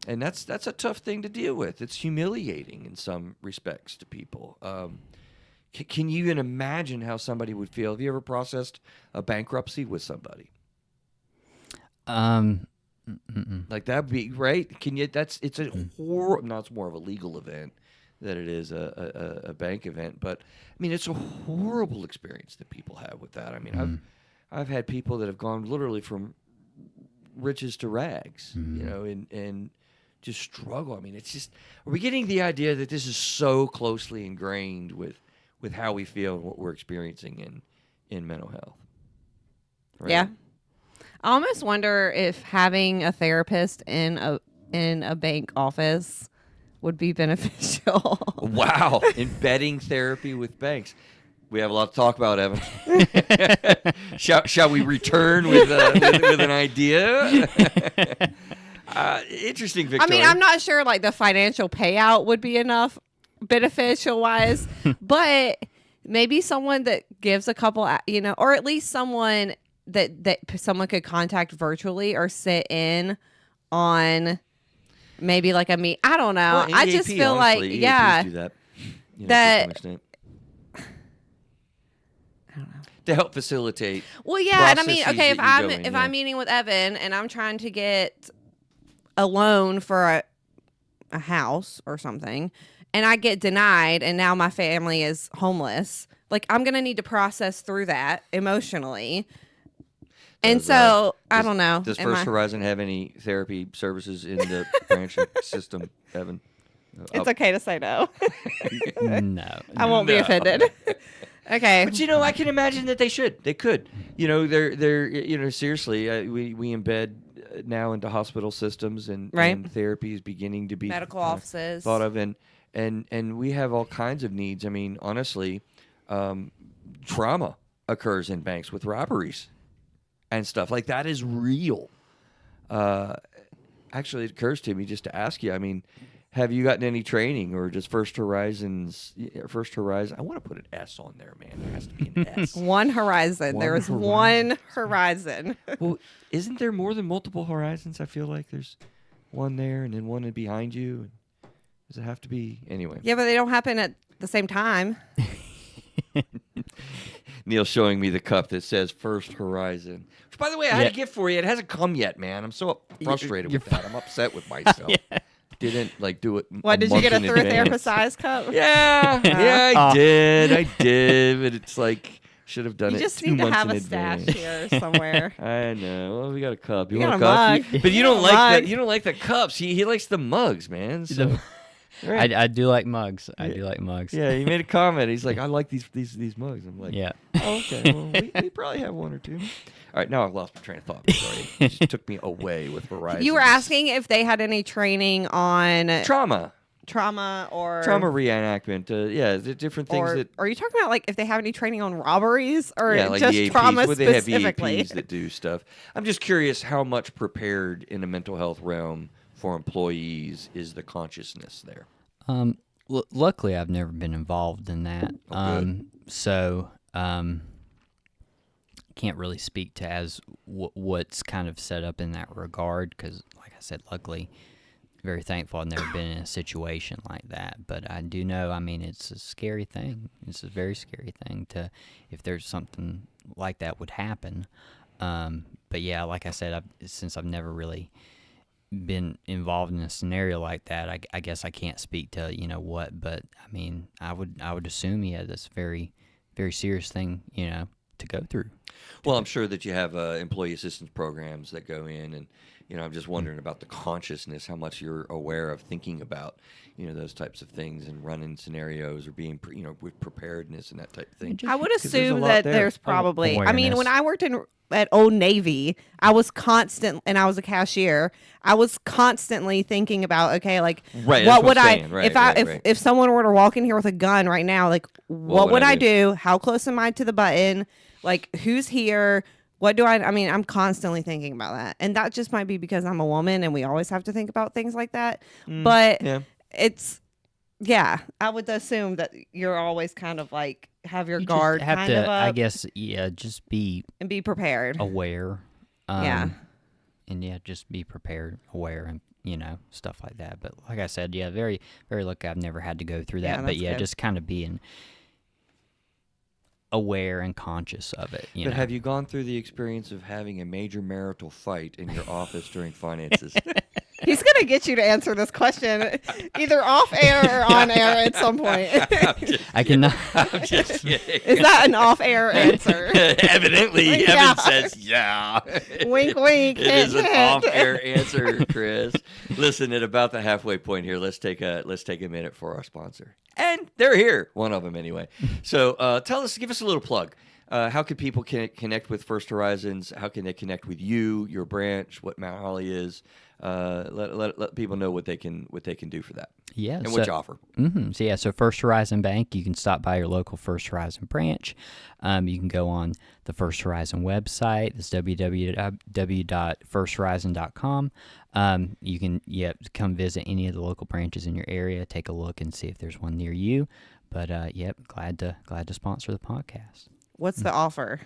And that's a tough thing to deal with. It's humiliating in some respects to people. Can you even imagine how somebody would feel? Have you ever processed a bankruptcy with somebody? Like that'd be right. It's a horrible. No, it's more of a legal event than it is a bank event. But I mean, it's a horrible experience that people have with that. I mean, I've had people that have gone literally from riches to rags, and just struggle. I mean, it's just, are we getting the idea that this is so closely ingrained with how we feel and what we're experiencing in mental health? Right? Yeah. I almost wonder if having a therapist in a bank office would be beneficial. Wow. Embedding therapy with banks. We have a lot to talk about, Evan. Shall we return with an idea? Interesting, Victoria. I mean, I'm not sure like the financial payout would be enough beneficial wise, but maybe someone that gives a couple, or at least someone that someone could contact virtually or sit in on maybe like a meet. I don't know. Well, I just EAP, feel honestly, like, EAPs yeah, do that, that- to some extent. To help facilitate. well, yeah, and I mean, processes okay, if that you I'm go in, if yeah. I'm meeting with Evan and I'm trying to get a loan for a house or something, and I get denied, and now my family is homeless, like I'm gonna need to process through that emotionally. And so I don't know. Does Am First I- Horizon have any therapy services in the branch system, Evan? It's okay to say no. No. I won't be offended. Okay. But I can imagine that they should. They could. They're seriously. We embed now into hospital systems, and, Right. and therapy is beginning to be Medical kinda offices. thought of, and we have all kinds of needs. I mean, honestly, trauma. occurs in banks with robberies and stuff. Like, that is real. Actually, it occurs to me just to ask you, I mean, have you gotten any training or just First Horizon? I want to put an S on there, man. There has to be an S. One horizon. There is one horizon. Well, isn't there more than multiple horizons? I feel like there's one there and then one behind you. Does it have to be? Anyway. Yeah, but they don't happen at the same time. Neil's showing me the cup that says First Horizon. Which, by the way, I had a gift for you. It hasn't come yet, man. I'm so frustrated with that. I'm upset with myself. Didn't do it. What, did you get a month in thrift advance. therapist size cup? Yeah, I did. But it's like, should have done You it just 2 need to months have in a stash advance. here somewhere. I know. Well, we got a cup. You We want a got a cup? mug. But you We don't got a like that. mug. You don't like the cups. He likes the mugs, man. So, right. I do like mugs. I do like mugs. Yeah, he made a comment. He's like, I like these mugs. I'm like, Yeah. oh, okay. Well, we probably have one or two. All right, now I've lost my train of thought. Sorry, it just took me away with Horizon. You were asking if they had any training on trauma or reenactment. Yeah, the different things or that. are you talking about like if they have any training on robberies or Yeah, like just the APs. trauma Would they have specifically? EAPs that do stuff? I'm just curious how much prepared in the mental health realm for employees is the consciousness there. Luckily, I've never been involved in that. Good. So can't really speak to as what's kind of set up in that regard because, like I said, luckily, very thankful I've never been in a situation like that. But I do know, I mean, it's a scary thing. It's a very scary thing if there's something like that would happen. But yeah, like I said, since I've never really been involved in a scenario like that, I guess I can't speak to what, but I mean, I would assume that's a very, very serious thing to go through. Well, I'm sure that you have employee assistance programs that go in, and I'm just wondering about the consciousness, how much you're aware of thinking about those types of things and running scenarios or being with preparedness and that type of thing. I would 'Cause there's a assume lot that there. there's probably. I mean, Awareness. when I worked at Old Navy, I was and I was a cashier. I was constantly thinking about, okay, like Right, what that's would I'm I saying. Right, if right. if someone were to walk in here with a gun right now, like what would I do? How close am I to the button? Like who's here? What do I mean, I'm constantly thinking about that. And that just might be because I'm a woman and we always have to think about things like that. But yeah. I would assume that you're always kind of like have your You guard just have kind to, of up I guess, just be and be prepared. aware. Yeah. And just be prepared, aware, and stuff like that. But like I said, very, very lucky. I've never had to go through that. Yeah, But that's good. just kind of being aware and conscious of it. But have you gone through the experience of having a major marital fight in your office during finances? He's going to get you to answer this question either off air or on air at some point. I cannot. I'm just kidding. Is that an off air answer? Evidently, Yeah. Evan says yeah. Wink, wink. It hint, is an hint. off-air answer, Chris. Listen, at about the halfway point here, let's take a minute for our sponsor, and they're here. One of them, anyway. So, give us a little plug. How can people connect with First Horizons? How can they connect with you, your branch, what Mount Holly is? Let people know what they can do for that. Yeah. And what you offer. Mm-hmm. So First Horizon Bank, you can stop by your local First Horizon branch. You can go on the First Horizon website. It's www.firsthorizon.com. You can come visit any of the local branches in your area, take a look and see if there's one near you. But glad to sponsor the podcast. What's the offer?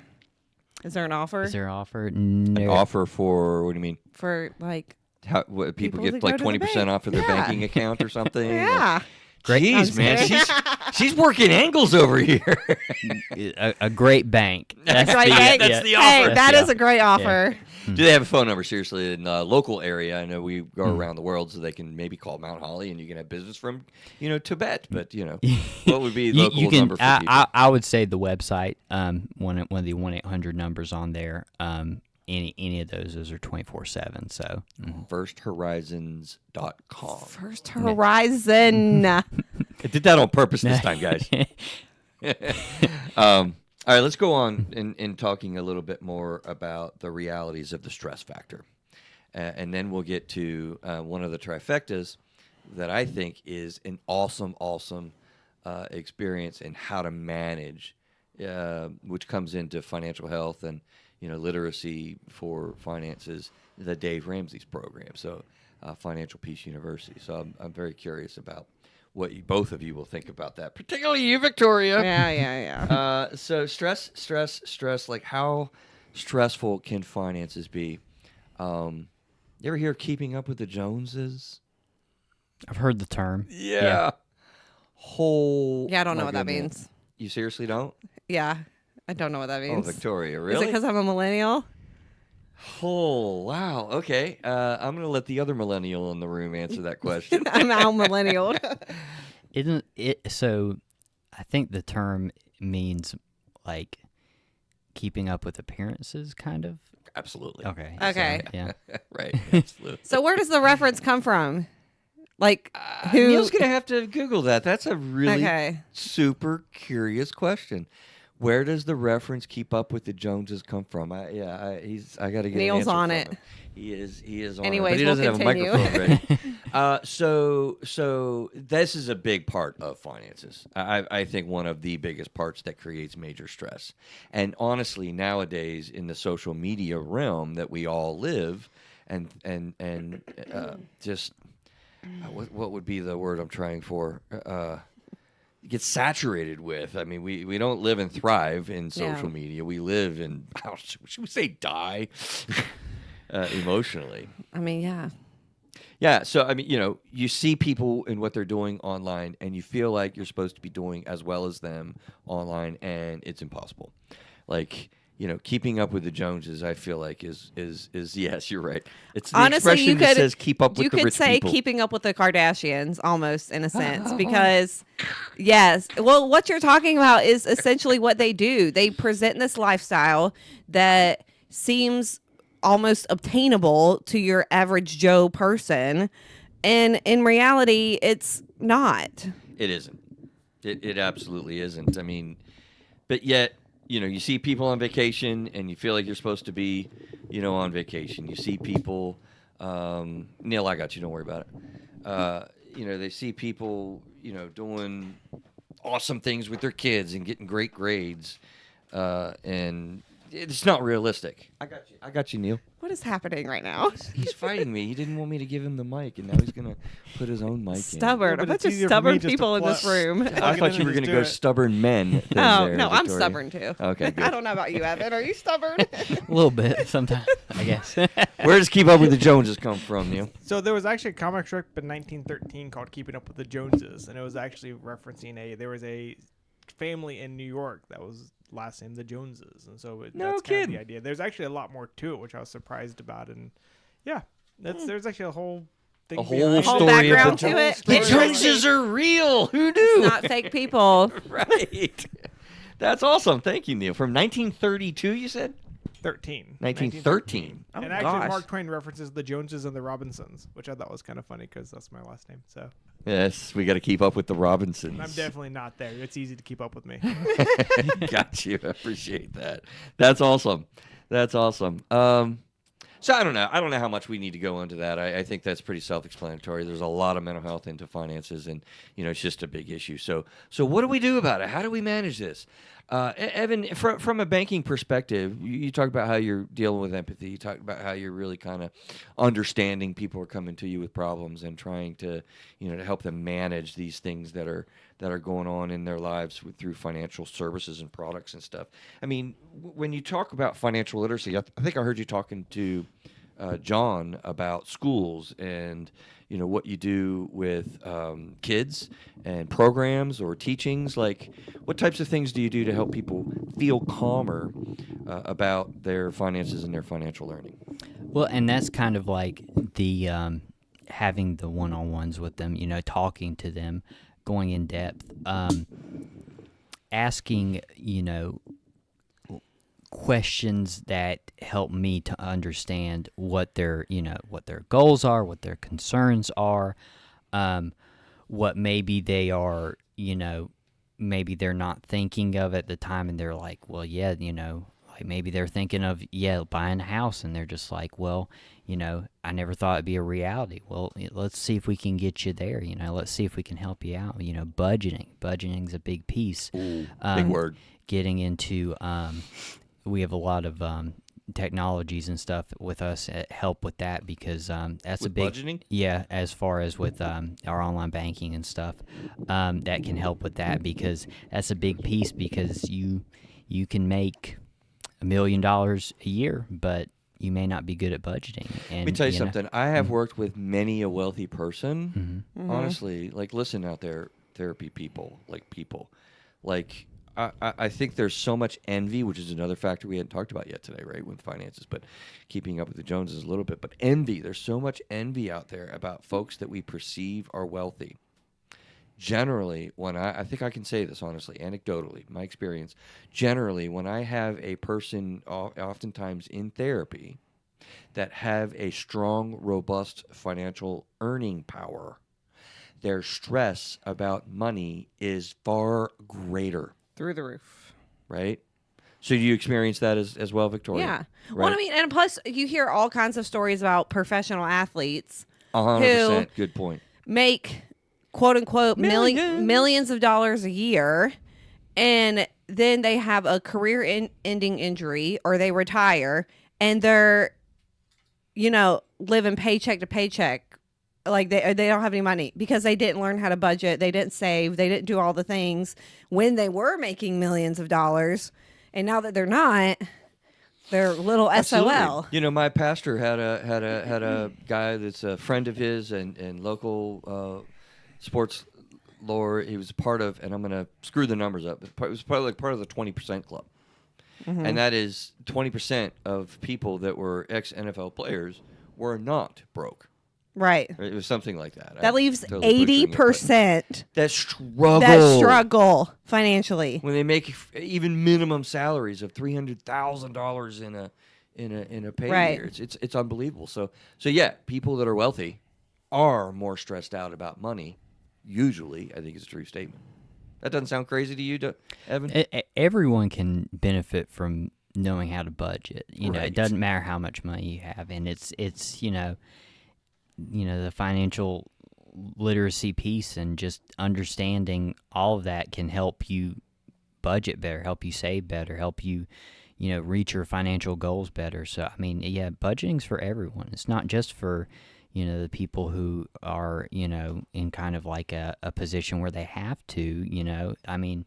Is there an offer? Is there an offer? An No. offer for what do you mean? for like? What, people People get that like go to the 20% bank. off of their Yeah. banking account or something? Yeah. Great. Jeez, man, kidding. she's working angles over here. a great bank. That's Like, hey, that's the hey, offer. that Yeah. is a great offer. Do they have a phone number, seriously, in the local area? I know we go around the world, so they can maybe call Mount Holly, and you can have business from, Tibet. But, what would be the local you can, number for people? I would say the website, one of the 1-800 numbers on there. Any of those are 24/7. So FirstHorizons.com. First Horizon. I did that on purpose this time, guys. All right, let's go on in talking a little bit more about the realities of the stress factor. And then we'll get to one of the trifectas that I think is an awesome experience in how to manage which comes into financial health and literacy for finances, the Dave Ramsey's program. So, Financial Peace University. So I'm very curious about what both of you will think about that, particularly you, Victoria. Yeah. So stress. Like, how stressful can finances be? You ever hear Keeping Up with the Joneses? I've heard the term. Yeah. Yeah, I don't know what that goodness. means. You seriously don't? Yeah, I don't know what that Oh, means. Victoria, Is really? it because I'm a millennial? Oh, wow. Okay. I'm going to let the other millennial in the room answer that question. I'm out millennial. Isn't it? So, I think the term means like keeping up with appearances, kind of. Absolutely. Okay. Okay. So, yeah. Right. Absolutely. So where does the reference come from? Like, who? Neil's going to have to Google that. That's a really Okay. super curious question. Where does the reference "Keep Up with the Joneses" come from? I got to get Neil's an answer on from it. him. He is on Anyways, it, but he we'll doesn't continue. have a microphone ready. So this is a big part of finances. I think one of the biggest parts that creates major stress. And honestly, nowadays in the social media realm that we all live, and just what would be the word I'm trying for? Get saturated with. I mean, we don't live and thrive in social media. We live in, should we say die emotionally. I mean, yeah. Yeah, so I mean, you see people and what they're doing online, and you feel like you're supposed to be doing as well as them online, and it's impossible. Like, keeping up with the Joneses, I feel like is yes, you're right. It's the Honestly, expression you that could says keep up with the rich You could say people. keeping up with the Kardashians, almost in a sense, because yes, well, what you're talking about is essentially what they do. They present this lifestyle that seems almost obtainable to your average Joe person, and in reality, it's not. It isn't. It absolutely isn't. I mean, but yet, you see people on vacation and you feel like you're supposed to be, on vacation. You see people, Neil, I got you. Don't worry about it. They see people, doing awesome things with their kids and getting great grades. And it's not realistic. I got you, Neil. What is happening right now? He's fighting me. He didn't want me to give him the mic, and now he's going to put his own mic Stubborn. Yeah, A but bunch it's of easier for me stubborn just to people in this plus- room. in. I thought you were going to go stubborn men. Oh, there, no, I'm Victoria. stubborn too. Okay, good. I don't know about you, Evan. Are you stubborn? A little bit sometimes, I guess. Where does Keep Up with the Joneses come from, Neil? So there was actually a comic strip in 1913 called Keeping Up with the Joneses, and it was actually referencing there was a family in New York that was last name the Joneses, and so No that's kind kidding. of the idea. There's actually a lot more to it, which I was surprised about, and yeah, there's actually a whole thing. A whole behind Whole story of background the to it. The Interesting. Joneses are real. Who knew? Not fake people. Right. That's awesome. Thank you, Neil. From 1932, you said? 1913. Oh, And actually, gosh. Mark Twain references the Joneses and the Robinsons, which I thought was kind of funny because that's my last name. So Yes, we got to keep up with the Robinsons. I'm definitely not there. It's easy to keep up with me. Got you. I appreciate that. That's awesome. That's awesome. So I don't know. I don't know how much we need to go into that. I think that's pretty self-explanatory. There's a lot of mental health into finances, and it's just a big issue. So what do we do about it? How do we manage this? Evan, from a banking perspective, you talk about how you're dealing with empathy. You talk about how you're really kind of understanding people are coming to you with problems and trying to to help them manage these things that are going on in their lives through financial services and products and stuff. I mean, when you talk about financial literacy, I think I heard you talking to John about schools and what you do with kids and programs or teachings. Like, what types of things do you do to help people feel calmer about their finances and their financial learning? Well, and that's kind of like the having the one-on-ones with them, talking to them, going in depth, asking, questions that help me to understand what their goals are, what their concerns are, what maybe they are, maybe they're not thinking of at the time, and they're like, well, yeah, like maybe they're thinking of buying a house, and they're just like, well, I never thought it'd be a reality. Well, let's see if we can get you there. Let's see if we can help you out. Budgeting's a big piece. Ooh, big word. getting into. We have a lot of technologies and stuff with us that help with that because that's With a big budgeting? yeah, as far as with our online banking and stuff, that can help with that because that's a big piece because you can make $1 million a year, but you may not be good at budgeting. And, Let me tell you know, something. I have worked with many a wealthy person. Honestly, like listen out there, therapy people, like I think there's so much envy, which is another factor we hadn't talked about yet today, right, with finances, but keeping up with the Joneses a little bit. But envy, there's so much envy out there about folks that we perceive are wealthy. Generally, when I think I can say this honestly, anecdotally, my experience, generally, when I have a person oftentimes in therapy that have a strong, robust financial earning power, their stress about money is far greater. Through the roof. Right? So do you experience that as well, Victoria? Yeah. Right? Well, I mean, and plus you hear all kinds of stories about professional athletes 100%. Good point. make quote unquote millions of dollars a year, and then they have a career-ending injury or they retire and they're, living paycheck to paycheck. Like they don't have any money because they didn't learn how to budget. They didn't save. They didn't do all the things when they were making millions of dollars. And now that they're not, they're little SOL. Absolutely. My pastor had a guy that's a friend of his and local sports lore. He was part of, and I'm going to screw the numbers up. It was probably like part of the 20% club. Mm-hmm. And that is 20% of people that were ex-NFL players were not broke. Right. It was something like that. That leaves 80% that struggle financially. when they make even minimum salaries of $300,000 in a pay year. It's unbelievable. So yeah, people that are wealthy are more stressed out about money. Usually, I think it's a true statement. That doesn't sound crazy to you, Evan? Everyone can benefit from knowing how to budget. Right. It doesn't matter how much money you have, and it's the financial literacy piece and just understanding all of that can help you budget better, help you save better, help you, reach your financial goals better. So, I mean, yeah, budgeting's for everyone. It's not just for, the people who are, in kind of like a position where they have to, I mean,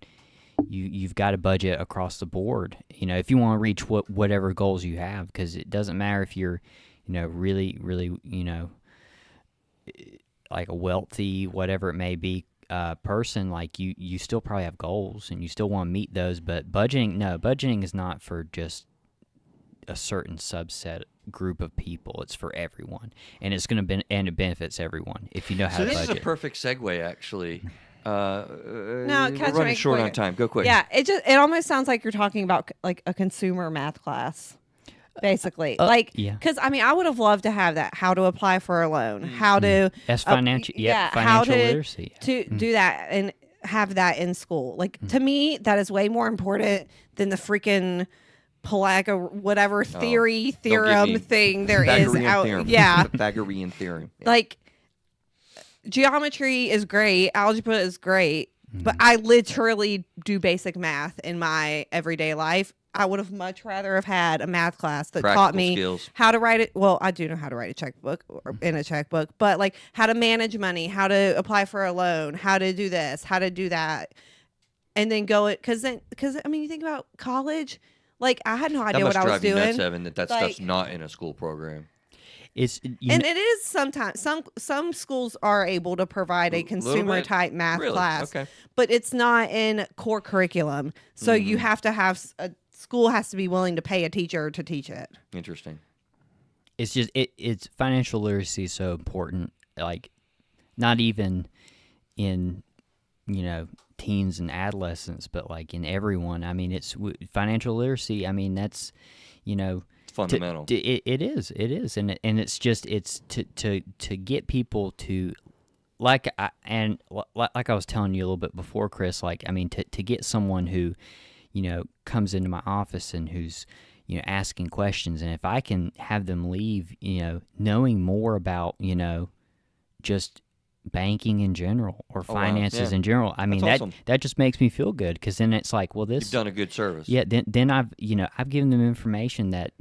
you've got to budget across the board, if you want to reach whatever goals you have, because it doesn't matter if you're, really, really, like a wealthy, whatever it may be, person, like you still probably have goals and you still want to meet those, but budgeting is not for just a certain subset group of people. It's for everyone, and it's going to and it benefits everyone if you know how to budget. So this is a perfect segue, actually. No, we're running short on time. Go quick. Yeah, it almost sounds like you're talking about like a consumer math class. Basically, because I would have loved to have that. How to apply for a loan, how to that's financial, financial how to, literacy to do that and have that in school. Like to me, that is way more important than the freaking whatever theorem thing there is out. Theorem. Yeah, Pythagorean theorem. Yeah. Like geometry is great, algebra is great, but I literally do basic math in my everyday life. I would have much rather have had a math class that taught me skills. How to write it. Well, I do know how to write a checkbook or in a checkbook, but like how to manage money, how to apply for a loan, how to do this, how to do that, and then because you think about college, like I had no idea what I was doing. That must drive you nuts, Evan, that stuff's not in a school program. It is sometimes some schools are able to provide a consumer type math class, but it's not in core curriculum. So you have to have school has to be willing to pay a teacher to teach it. Interesting. It's just it's financial literacy is so important. Like, not even in teens and adolescents, but like in everyone. I mean, it's financial literacy. I mean, that's fundamental. It is, and it's just to get people to like I was telling you a little bit before, Chris. Like, I mean, to get someone who comes into my office and who's asking questions, and if I can have them leave knowing more about just banking in general or Oh, wow. finances Yeah. in general. I mean, That's awesome. that just makes me feel good because then it's like, well, You've this, done a good service. yeah, then I've given them information that,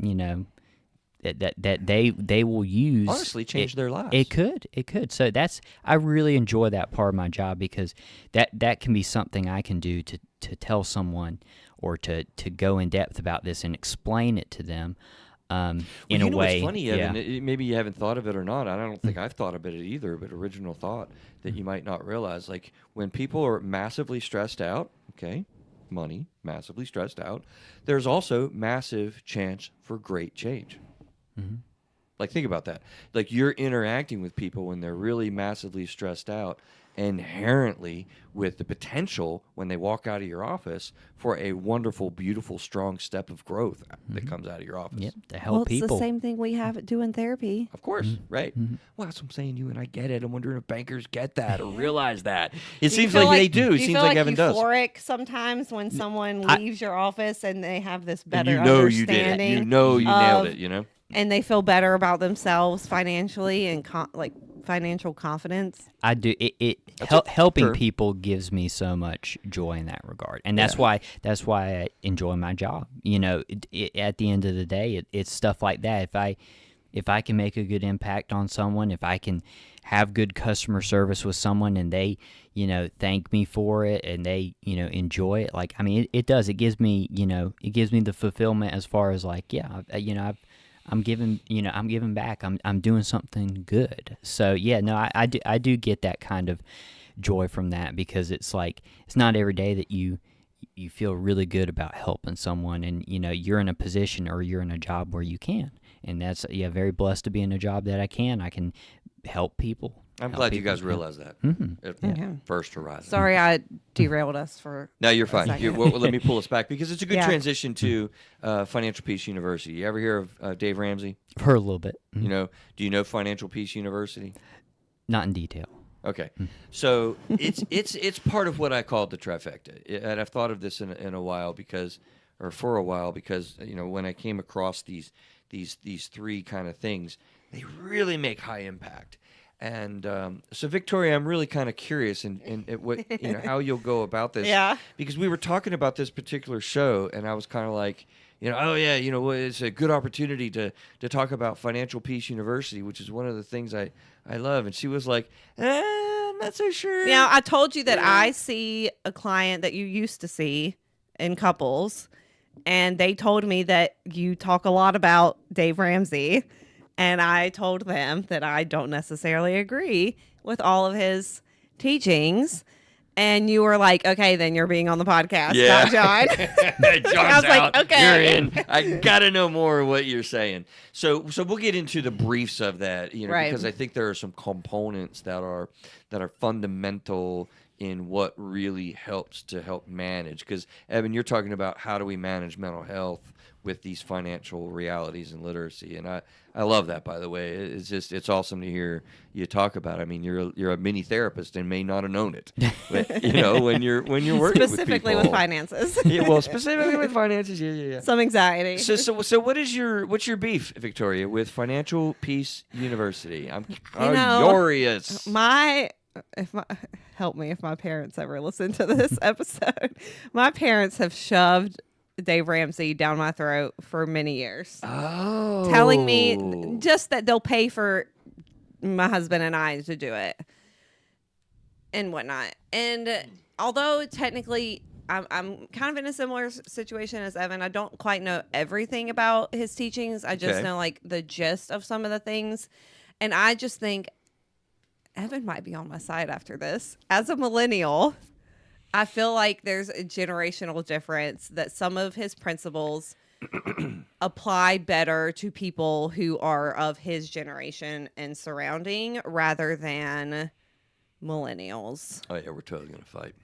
that they will use. Honestly, change their lives. It could. So I really enjoy that part of my job because that can be something I can do to tell someone or to go in depth about this and explain it to them. In you a know way, what's funny, yeah. Evan? Maybe you haven't thought of it or not. I don't think I've thought of it either, but original thought that you might not realize. Like when people are massively stressed out, okay, money, massively stressed out, there's also massive chance for great change. Mm-hmm. Like think about that. Like you're interacting with people when they're really massively stressed out, inherently with the potential when they walk out of your office for a wonderful, beautiful, strong step of growth that comes out of your office. Yep, to help Well, it's people. the same thing we have doing therapy. Of course, right? Well, that's what I'm saying. You and I get it. I'm wondering if bankers get that or realize that. It seems like they do. It you seems feel like Evan does. euphoric sometimes when someone leaves your office and they have this And better you know you did it. understanding. You know you nailed of- it. You know. And they feel better about themselves financially and financial confidence. I do. It That's helping sure. people gives me so much joy in that regard, and that's why I enjoy my job. At the end of the day, it's stuff like that. If I can make a good impact on someone, if I can have good customer service with someone, and they thank me for it, and they enjoy it, like I mean, it does. It gives me the fulfillment as far as like I'm giving back. I'm doing something good. So yeah, no, I do get that kind of joy from that because it's like it's not every day that you feel really good about helping someone, and you're in a position or you're in a job where you can, and that's very blessed to be in a job that I can help people. I'm help glad you people. guys realize that at Yeah. First Horizon. Sorry, I derailed us for. No, you're fine. second. Well, let me pull us back because it's a good Yeah. transition to Financial Peace University. You ever hear of Dave Ramsey? I've heard a little bit. Do you know Financial Peace University? Not in detail. Okay, so it's part of what I call the trifecta, and I've thought of this in a while for a while because when I came across these three kind of things, they really make high impact. And so, Victoria, I'm really kind of curious in what how you'll go about this. Yeah. Because we were talking about this particular show, and I was kind of like, it's a good opportunity to talk about Financial Peace University, which is one of the things I love. And she was like, I'm not so sure. Now, I told you that I see a client that you used to see in couples, and they told me that you talk a lot about Dave Ramsey. And I told them that I don't necessarily agree with all of his teachings. And you were like, okay, then you're being on the podcast, not John. John's I was like, out. okay. You're in. I got to know more of what you're saying. So we'll get into the briefs of that, Right. because I think there are some components that are fundamental in what really helps to help manage. Because, Evan, you're talking about how do we manage mental health with these financial realities and literacy, and I love that. By the way, it's awesome to hear you talk about it. I mean, you're a mini therapist and may not have known it, but, when you're working Specifically with with finances. specifically with finances, yeah. Some anxiety. So what's your beef, Victoria, with Financial Peace University? I'm know, curious. Help me if my parents ever listen to this episode. My parents have shoved Dave Ramsey down my throat for many years. Oh, Telling me just that they'll pay for my husband and I to do it and whatnot. And although technically I'm kind of in a similar situation as Evan, I don't quite know everything about his teachings. I just Okay. know like the gist of some of the things. And I just think Evan might be on my side after this. As a millennial, I feel like there's a generational difference that some of his principles apply better to people who are of his generation and surrounding rather than millennials. Oh yeah, we're totally gonna fight.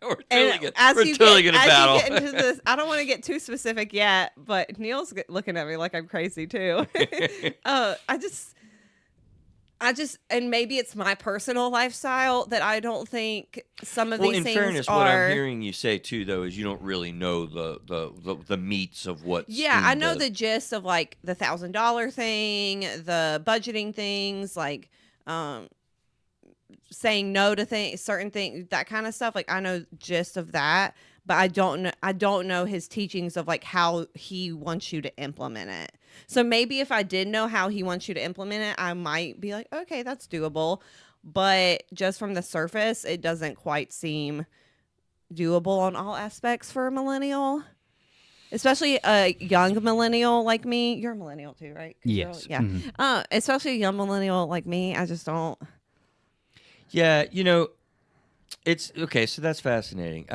we're And totally gonna battle. You get into this, I don't want to get too specific yet, but Neil's looking at me like I'm crazy too. I just, and maybe it's my personal lifestyle that I don't think some of Well, these in things fairness, are. what I'm hearing you say too, though, is you don't really know the meats of what's. Yeah, in I know the gist of like the $1,000 thing, the budgeting things, like saying no to certain things, that kind of stuff. Like I know gist of that, but I don't know his teachings of like how he wants you to implement it. So maybe if I did know how he wants you to implement it, I might be like, okay, that's doable. But just from the surface, it doesn't quite seem doable on all aspects for a millennial, especially a young millennial like me. You're a millennial too, right? 'Cause Yes. yeah. Especially a young millennial like me, I just don't. Yeah, it's okay. So that's fascinating.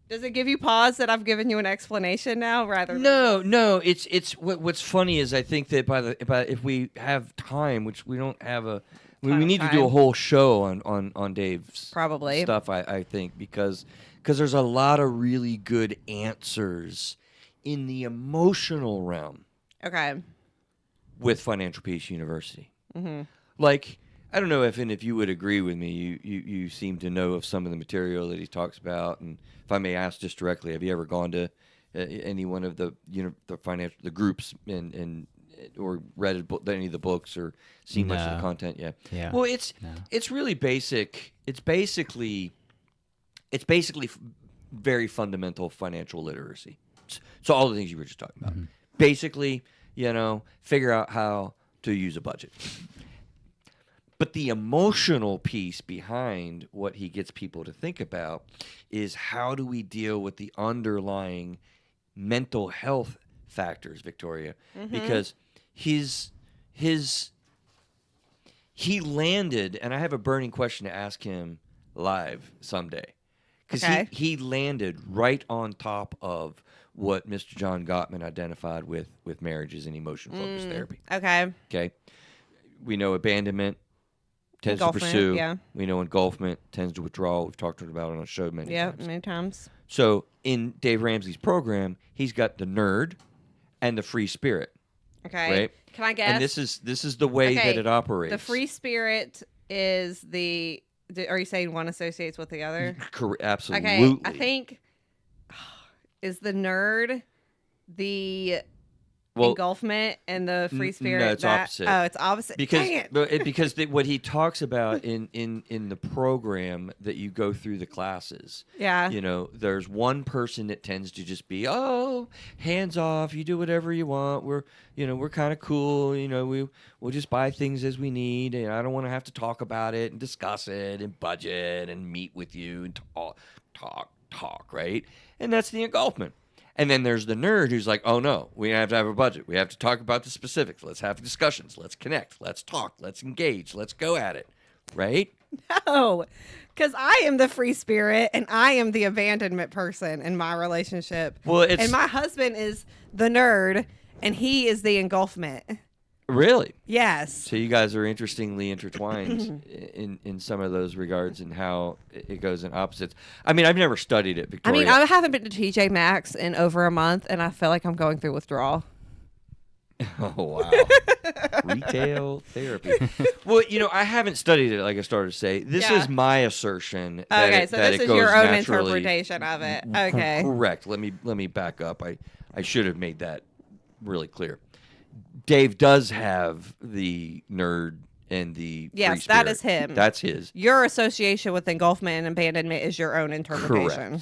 Does it give you pause that I've given you an explanation now rather than No. It's what's funny is I think that if we have time, which we don't have we need to do a time. whole show on Dave's Probably. stuff. I think because there's a lot of really good answers in the emotional realm Okay. with Financial Peace University. Mm-hmm. Like, I don't know if you would agree with me. You seem to know of some of the material that he talks about, and if I may ask just directly, have you ever gone to any one of the the groups and or read any of the books or seen much of the No. content? Yeah. Well, it's really basic. It's basically very fundamental financial literacy. So all the things you were just talking about. Mm-hmm. Basically, figure out how to use a budget. But the emotional piece behind what he gets people to think about is how do we deal with the underlying mental health factors, Victoria? Because he landed, and I have a burning question to ask him live someday. Because Okay. he landed right on top of what Mr. John Gottman identified with marriages and emotion-focused therapy. Okay. Okay? We know abandonment tends to Engulfment, pursue. yeah. We know engulfment tends to withdraw. We've talked about it on the show many Yeah, times. many times. So in Dave Ramsey's program, he's got the nerd and the free spirit. Okay. Right. Can I guess? And this is the way Okay, that it operates. the free spirit is are you saying one associates with the other? Absolutely. Okay. I think is the nerd the engulfment and the free spirit. No, it's opposite. Oh, it's opposite. Because Dang it. because what he talks about in the program that you go through the classes, Yeah. there's one person that tends to just be, oh, hands off, you do whatever you want. We're kind of cool. We'll just buy things as we need, and I don't want to have to talk about it and discuss it and budget and meet with you and talk, right? And that's the engulfment. And then there's the nerd who's like, oh, no, we have to have a budget. We have to talk about the specifics. Let's have discussions. Let's connect. Let's talk. Let's engage. Let's go at it. Right? No, because I am the free spirit and I am the abandonment person in my relationship. Well, and my husband is the nerd and he is the engulfment. Really? Yes. So you guys are interestingly intertwined in some of those regards and how it goes in opposites. I mean, I've never studied it, Victoria. I haven't been to TJ Maxx in over a month, and I feel like I'm going through withdrawal. Oh, wow. Retail therapy. Well, I haven't studied it, like I started to say. This is my assertion. Okay, so that this it is goes your own naturally. interpretation of it. Okay. Correct. Let me back up. I should have made that really clear. Dave does have the nerd and the free Yes, spirit. that is him. That's his. Your association with engulfment and abandonment is your own interpretation.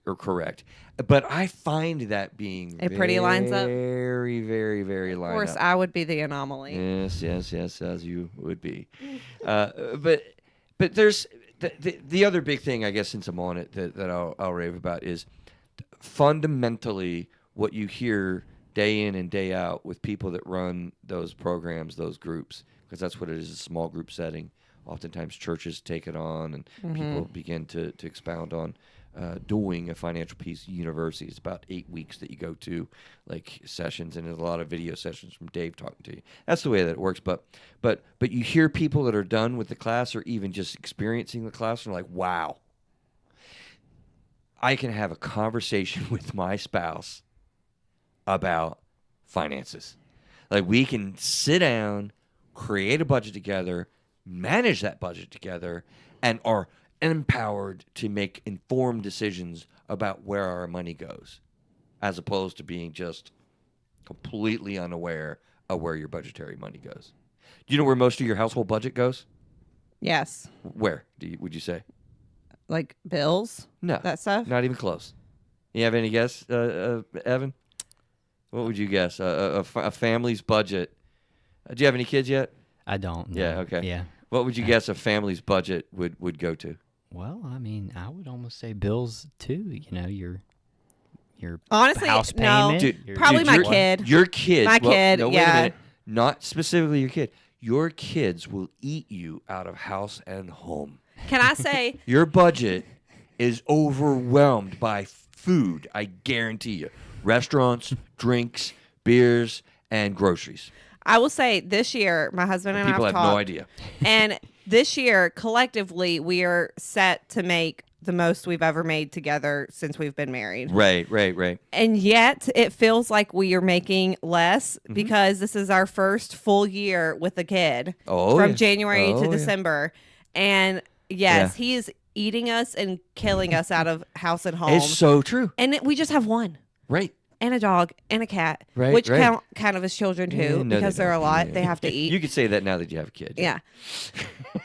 Correct. But I find that being It pretty lines up. very, very, very Of lined course, up. I would be the anomaly. Yes, as you would be. But there's the other big thing, I guess, since I'm on it, that I'll rave about is fundamentally what you hear day in and day out with people that run those programs, those groups, because that's what it is, a small group setting. Oftentimes churches take it on and people begin to expound on doing a Financial Peace University. It's about 8 weeks that you go to, like sessions, and there's a lot of video sessions from Dave talking to you. That's the way that it works. But you hear people that are done with the class or even just experiencing the class and are like, wow, I can have a conversation with my spouse about finances. Like, we can sit down, create a budget together, manage that budget together, and are empowered to make informed decisions about where our money goes, as opposed to being just completely unaware of where your budgetary money goes. Do you know where most of your household budget goes? Yes. Where would you say? Like bills, No, that stuff. not even close. You have any guess, Evan? What would you guess? A family's budget. Do you have any kids yet? I don't. No. Yeah. Okay. Yeah. What would you guess a family's budget would go to? Well, I mean, I would almost say bills too. You know, your Honestly, house no. payment. Dude, your- Probably my your- kid. Your kid. My kid, No, wait yeah. a minute. Not specifically your kid. Your kids will eat you out of house and home. Can I say? Your budget is overwhelmed by food. I guarantee you. Restaurants, drinks, beers, and groceries. I will say this year, my husband and People I have have talked, no idea. and this year collectively we are set to make the most we've ever made together since we've been married. Right. And yet it feels like we are making less Mm-hmm. because this is our first full year with a kid Oh, from yeah. January Oh, to yeah. December. And yes, Yeah. he is eating us and killing us out of house and home. It's so true. And we just have one. Right. And a dog and a cat, Right, which right. count kind of as children too, Yeah, no, because they they're a don't. lot. Yeah. They have to eat. You could say that now that you have a kid. Yeah.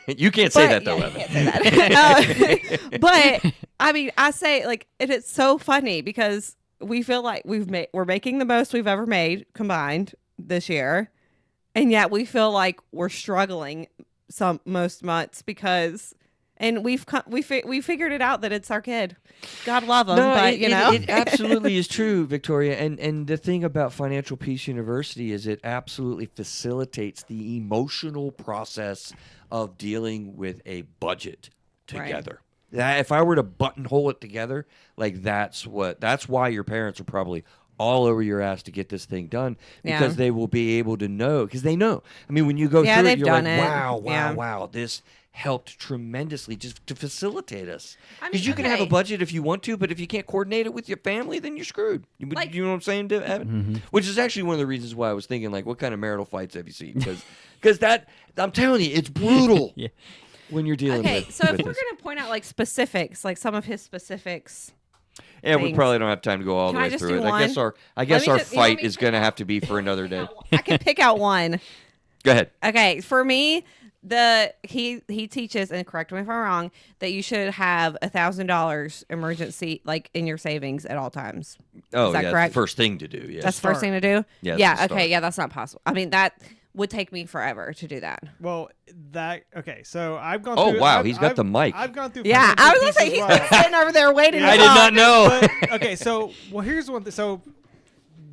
You can't say that though, yeah, Evan. I can't say that. But I mean, I say like, and it's so funny because we feel like we're making the most we've ever made combined this year, and yet we feel like we're struggling most months because. And we figured it out that it's our kid. God love him, but it absolutely is true, Victoria. And the thing about Financial Peace University is it absolutely facilitates the emotional process of dealing with a budget together. That if I were to buttonhole it together, like that's why your parents are probably all over your ass to get this thing done because Yeah. they will be able to know because they know. I mean, when you go Yeah, through it, they've you're like, done it. wow, Yeah. wow, this helped tremendously just to facilitate us. I mean, Because you can have a okay. budget if you want to, but if you can't coordinate it with your family, then you're screwed. You know what I'm saying, Evan? Mm-hmm. Which is actually one of the reasons why I was thinking, like, what kind of marital fights have you seen? Because that, I'm telling you, it's brutal Yeah. when you're dealing Okay, with so if with we're this. gonna point out like specifics, like some of his specifics. Yeah, we things. probably don't have time to go all Can the I way just through do it. I guess one? our me just- you want fight me is to- going to have to be for another day. I can pick out one. Go ahead. Okay, for me, he teaches, and correct me if I'm wrong, that you should have $1,000 emergency like in your savings at all times. Oh, Is that yeah, correct? it's the first thing to do. Yeah. That's the first thing to do. Yeah, it's Yeah. the Okay. start. Yeah, that's not possible. I mean, that would take me forever to do that. Well, okay. So I've gone. Oh, through, wow, I've, he's got I've- the mic. I've gone through. Yeah, I was gonna say Financial he's Peace been sitting over there waiting. Yeah. to I did talk. not know. But, okay, so here's one thing. So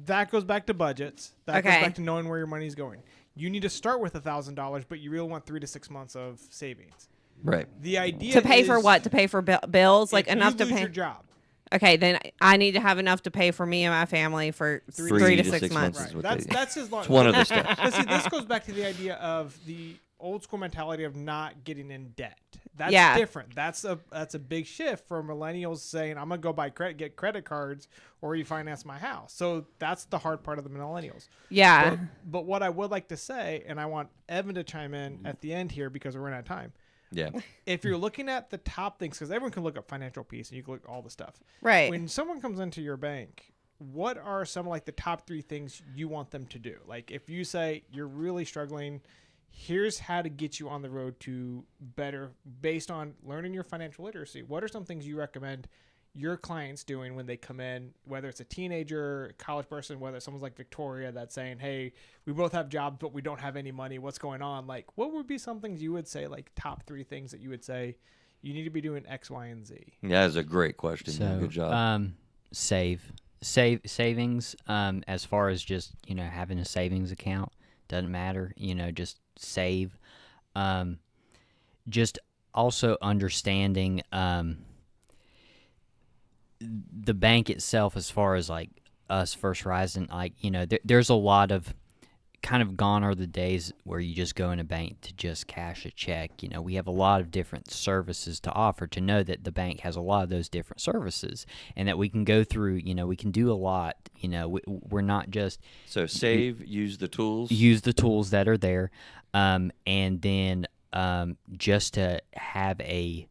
that goes back to budgets. That goes Okay. back to knowing where your money's going. You need to start with $1,000, but you really want 3 to 6 months of savings. Right. The idea To pay for is what? To pay for bills, like if enough you to lose pay. your job. Okay, then I need to have enough to pay for me and my family for 3 to 6 months. is what Right. they- That's his long. It's one of the steps. But see, this goes back to the idea of the old school mentality of not getting in debt. That's Yeah. different. That's a big shift for millennials saying, I'm gonna go get credit cards or refinance my house. So that's the hard part of the millennials. Yeah. But what I would like to say, and I want Evan to chime in at the end here because we're running out of time. Yeah. If you're looking at the top things, because everyone can look up financial peace and you can look at all the stuff. Right. When someone comes into your bank, what are some like the top 3 things you want them to do? Like if you say you're really struggling, here's how to get you on the road to better based on learning your financial literacy. What are some things you recommend your clients doing when they come in, whether it's a teenager, a college person, whether it's someone's like Victoria that's saying, hey, we both have jobs, but we don't have any money. What's going on? Like, what would be some things you would say, like top 3 things that you would say you need to be doing X, Y, and Z? Yeah, that's a great question. So, Good job. savings. As far as just having a savings account, doesn't matter. Just save. Just also understanding the bank itself, as far as like us First Horizon, like there's a lot of kind of gone are the days where you just go in a bank to just cash a check. We have a lot of different services to offer, to know that the bank has a lot of those different services and that we can go through, we can do a lot. We're not just So save, use the tools. use the tools that are there. And then just to have a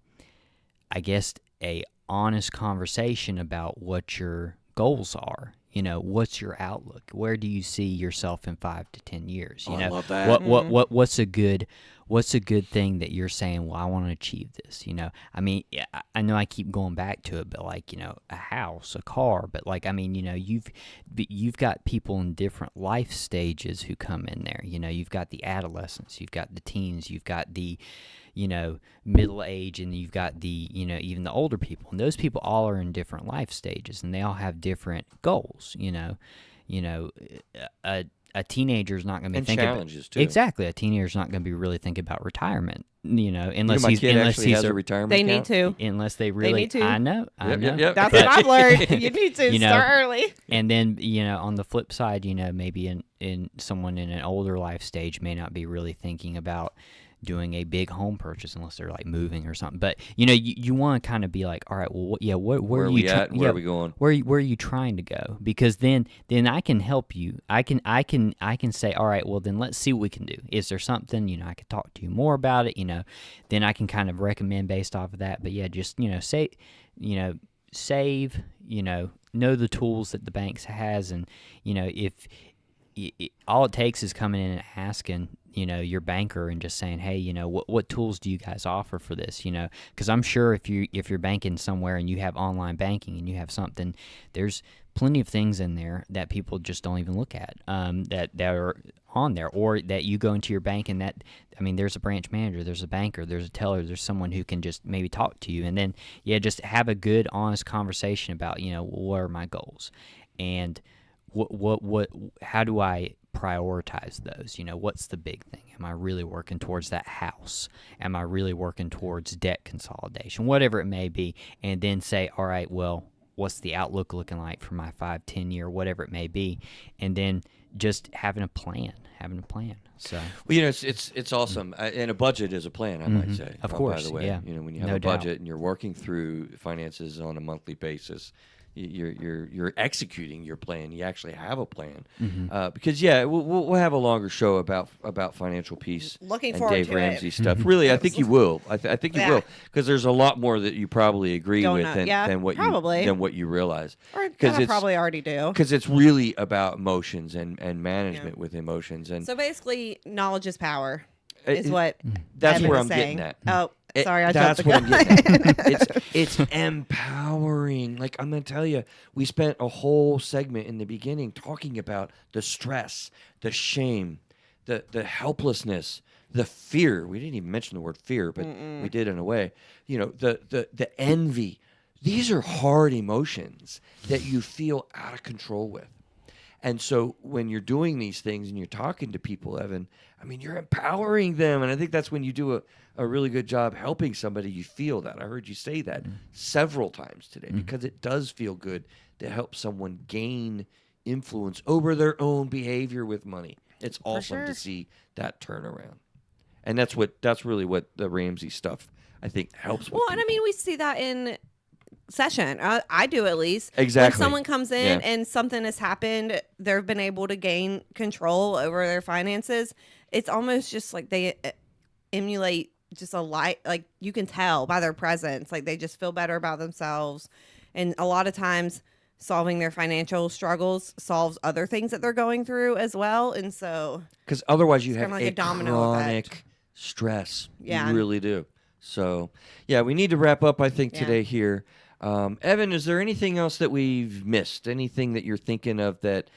honest conversation about what your goals are. what's your outlook? Where do you see yourself in 5 to 10 years? I love that. What's a good thing that you're saying, well, I want to achieve this? I mean, I know I keep going back to it, but like, a house, a car, but like, I mean, you've got people in different life stages who come in there. You've got the adolescents, you've got the teens, you've got the middle age, and you've got the even the older people, and those people all are in different life stages, and they all have different goals. A teenager's not going to be thinking challenges about, too. Exactly, a teenager's not going to be really thinking about retirement. Unless my he's kid unless actually he's has a retirement They account. need to. unless they really. need to. I know. Yep. That's But- what I've learned. You need to You know, start early. And then, on the flip side, maybe in someone in an older life stage may not be really thinking about doing a big home purchase unless they're like moving or something. But you want to kind of be like, all right, well, where are are we you at? Where are we going? Where are you trying to go? Because then I can help you. I can say, all right, well then let's see what we can do. Is there something I could talk to you more about it? Then I can kind of recommend based off of that. But yeah, just say, save. Know the tools that the banks has, and if all it takes is coming in and asking your banker and just saying, hey, what tools do you guys offer for this? Because I'm sure if you're banking somewhere and you have online banking and you have something, there's plenty of things in there that people just don't even look at, that are on there, or that you go into your bank and there's a branch manager, there's a banker, there's a teller, there's someone who can just maybe talk to you, and then just have a good, honest conversation about what are my goals, and how do I prioritize those? What's the big thing? Am I really working towards that house? Am I really working towards debt consolidation? Whatever it may be, and then say, all right, well, what's the outlook looking like for my 5-10 year, whatever it may be, and then just having a plan. So Well, it's awesome, and a budget is a plan, I might say. Of course, by the way, yeah. When you have No a budget doubt. and you're working through finances on a monthly basis, you're executing your plan. You actually have a plan, because we'll have a longer show about financial peace. Looking and forward Dave to Ramsey it. stuff. Really, I think you will. I think you Yeah. will, because there's a lot more that you probably agree Don't with know. than, Yeah, than what probably. you realize. Or Because I it's probably already do. because it's really about emotions and management with emotions, and So basically, knowledge is power, It- is what that's Evan where is I'm saying. getting at. Oh, sorry, I That's jumped what the I'm gun. getting at. It's empowering. Like, I'm gonna tell you, we spent a whole segment in the beginning talking about the stress, the shame, the helplessness, the fear. We didn't even mention the word fear, but we did in a way. The envy. These are hard emotions that you feel out of control with. And so when you're doing these things and you're talking to people, Evan, you're empowering them. And I think that's when you do a really good job helping somebody. You feel that. I heard you say that several times today, because it does feel good to help someone gain influence over their own behavior with money. It's awesome sure. to see that turnaround. And that's really what the Ramsey stuff, I think, helps with. Well, and we see that in session. I do, at least. Exactly. When someone comes in Yeah. and something has happened, they've been able to gain control over their finances. It's almost just like they emulate just a light, like you can tell by their presence, like they just feel better about themselves. And a lot of times solving their financial struggles solves other things that they're going through as well. And so, Because otherwise you It's have kinda like a domino chronic effect. stress. Yeah. You really do. So, yeah, we need to wrap up, I think, Yeah. today here. Evan, is there anything else that we've missed? Anything that you're thinking of that,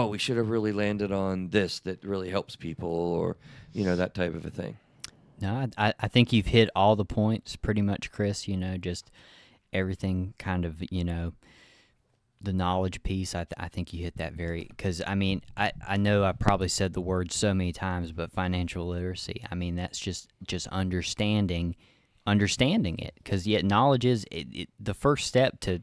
we should have really landed on this that really helps people, or, that type of a thing? No, I think you've hit all the points pretty much, Chris. Just everything kind of, the knowledge piece. I think you hit that because I know I probably said the word so many times, but financial literacy. That's just understanding it, because knowledge is the first step to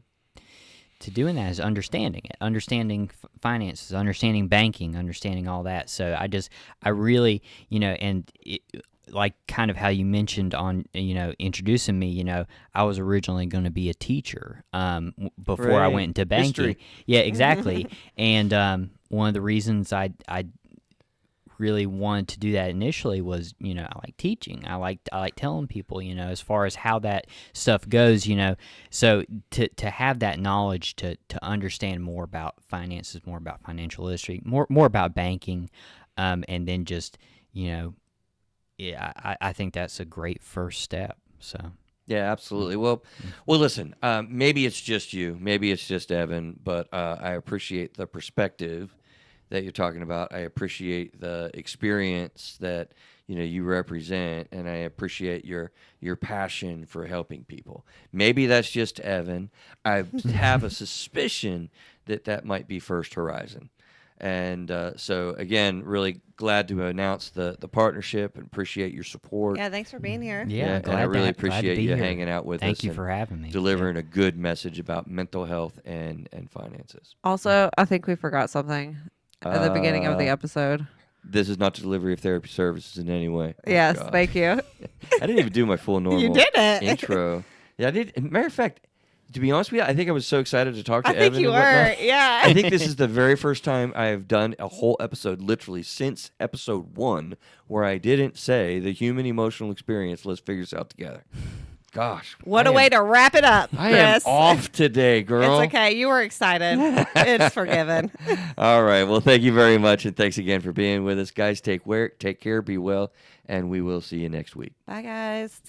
doing that is understanding it, understanding finances, understanding banking, understanding all that. So I really, and like kind of how you mentioned on, introducing me, I was originally going to be a teacher before I Right. went into banking. History. Yeah, exactly. And one of the reasons I really wanted to do that initially was, I like teaching. I like telling people, as far as how that stuff goes, So to have that knowledge, to understand more about finances, more about financial literacy, more about banking, and then just, I think that's a great first step. So. Yeah, absolutely. Well, listen, maybe it's just you, maybe it's just Evan, but I appreciate the perspective that you're talking about. I appreciate the experience that you represent, and I appreciate your passion for helping people. Maybe that's just Evan. I have a suspicion that might be First Horizon. And so, again, really glad to announce the partnership and appreciate your support. Yeah, thanks for being here. Yeah, and I really glad to appreciate be you here. hanging out with us. Thank you and for having me. delivering a good message about mental health and finances. Also, I think we forgot something at the beginning of the episode. This is not the delivery of therapy services in any way. Oh, Yes, God. thank you. I didn't even do my full normal You did it. intro. Yeah, I did. Matter of fact, to be honest with you, I think I was so excited to talk to I Evan. think you and whatnot. were. Yeah. I think this is the very first time I have done a whole episode, literally since episode 1, where I didn't say the human emotional experience. Let's figure this out together. Gosh, What a way to wrap it up, I am Chris. off today, girl. It's okay. You were excited. It's forgiven. All right. Well, thank you very much, and thanks again for being with us, guys. Take care, be well, and we will see you next week. Bye, guys.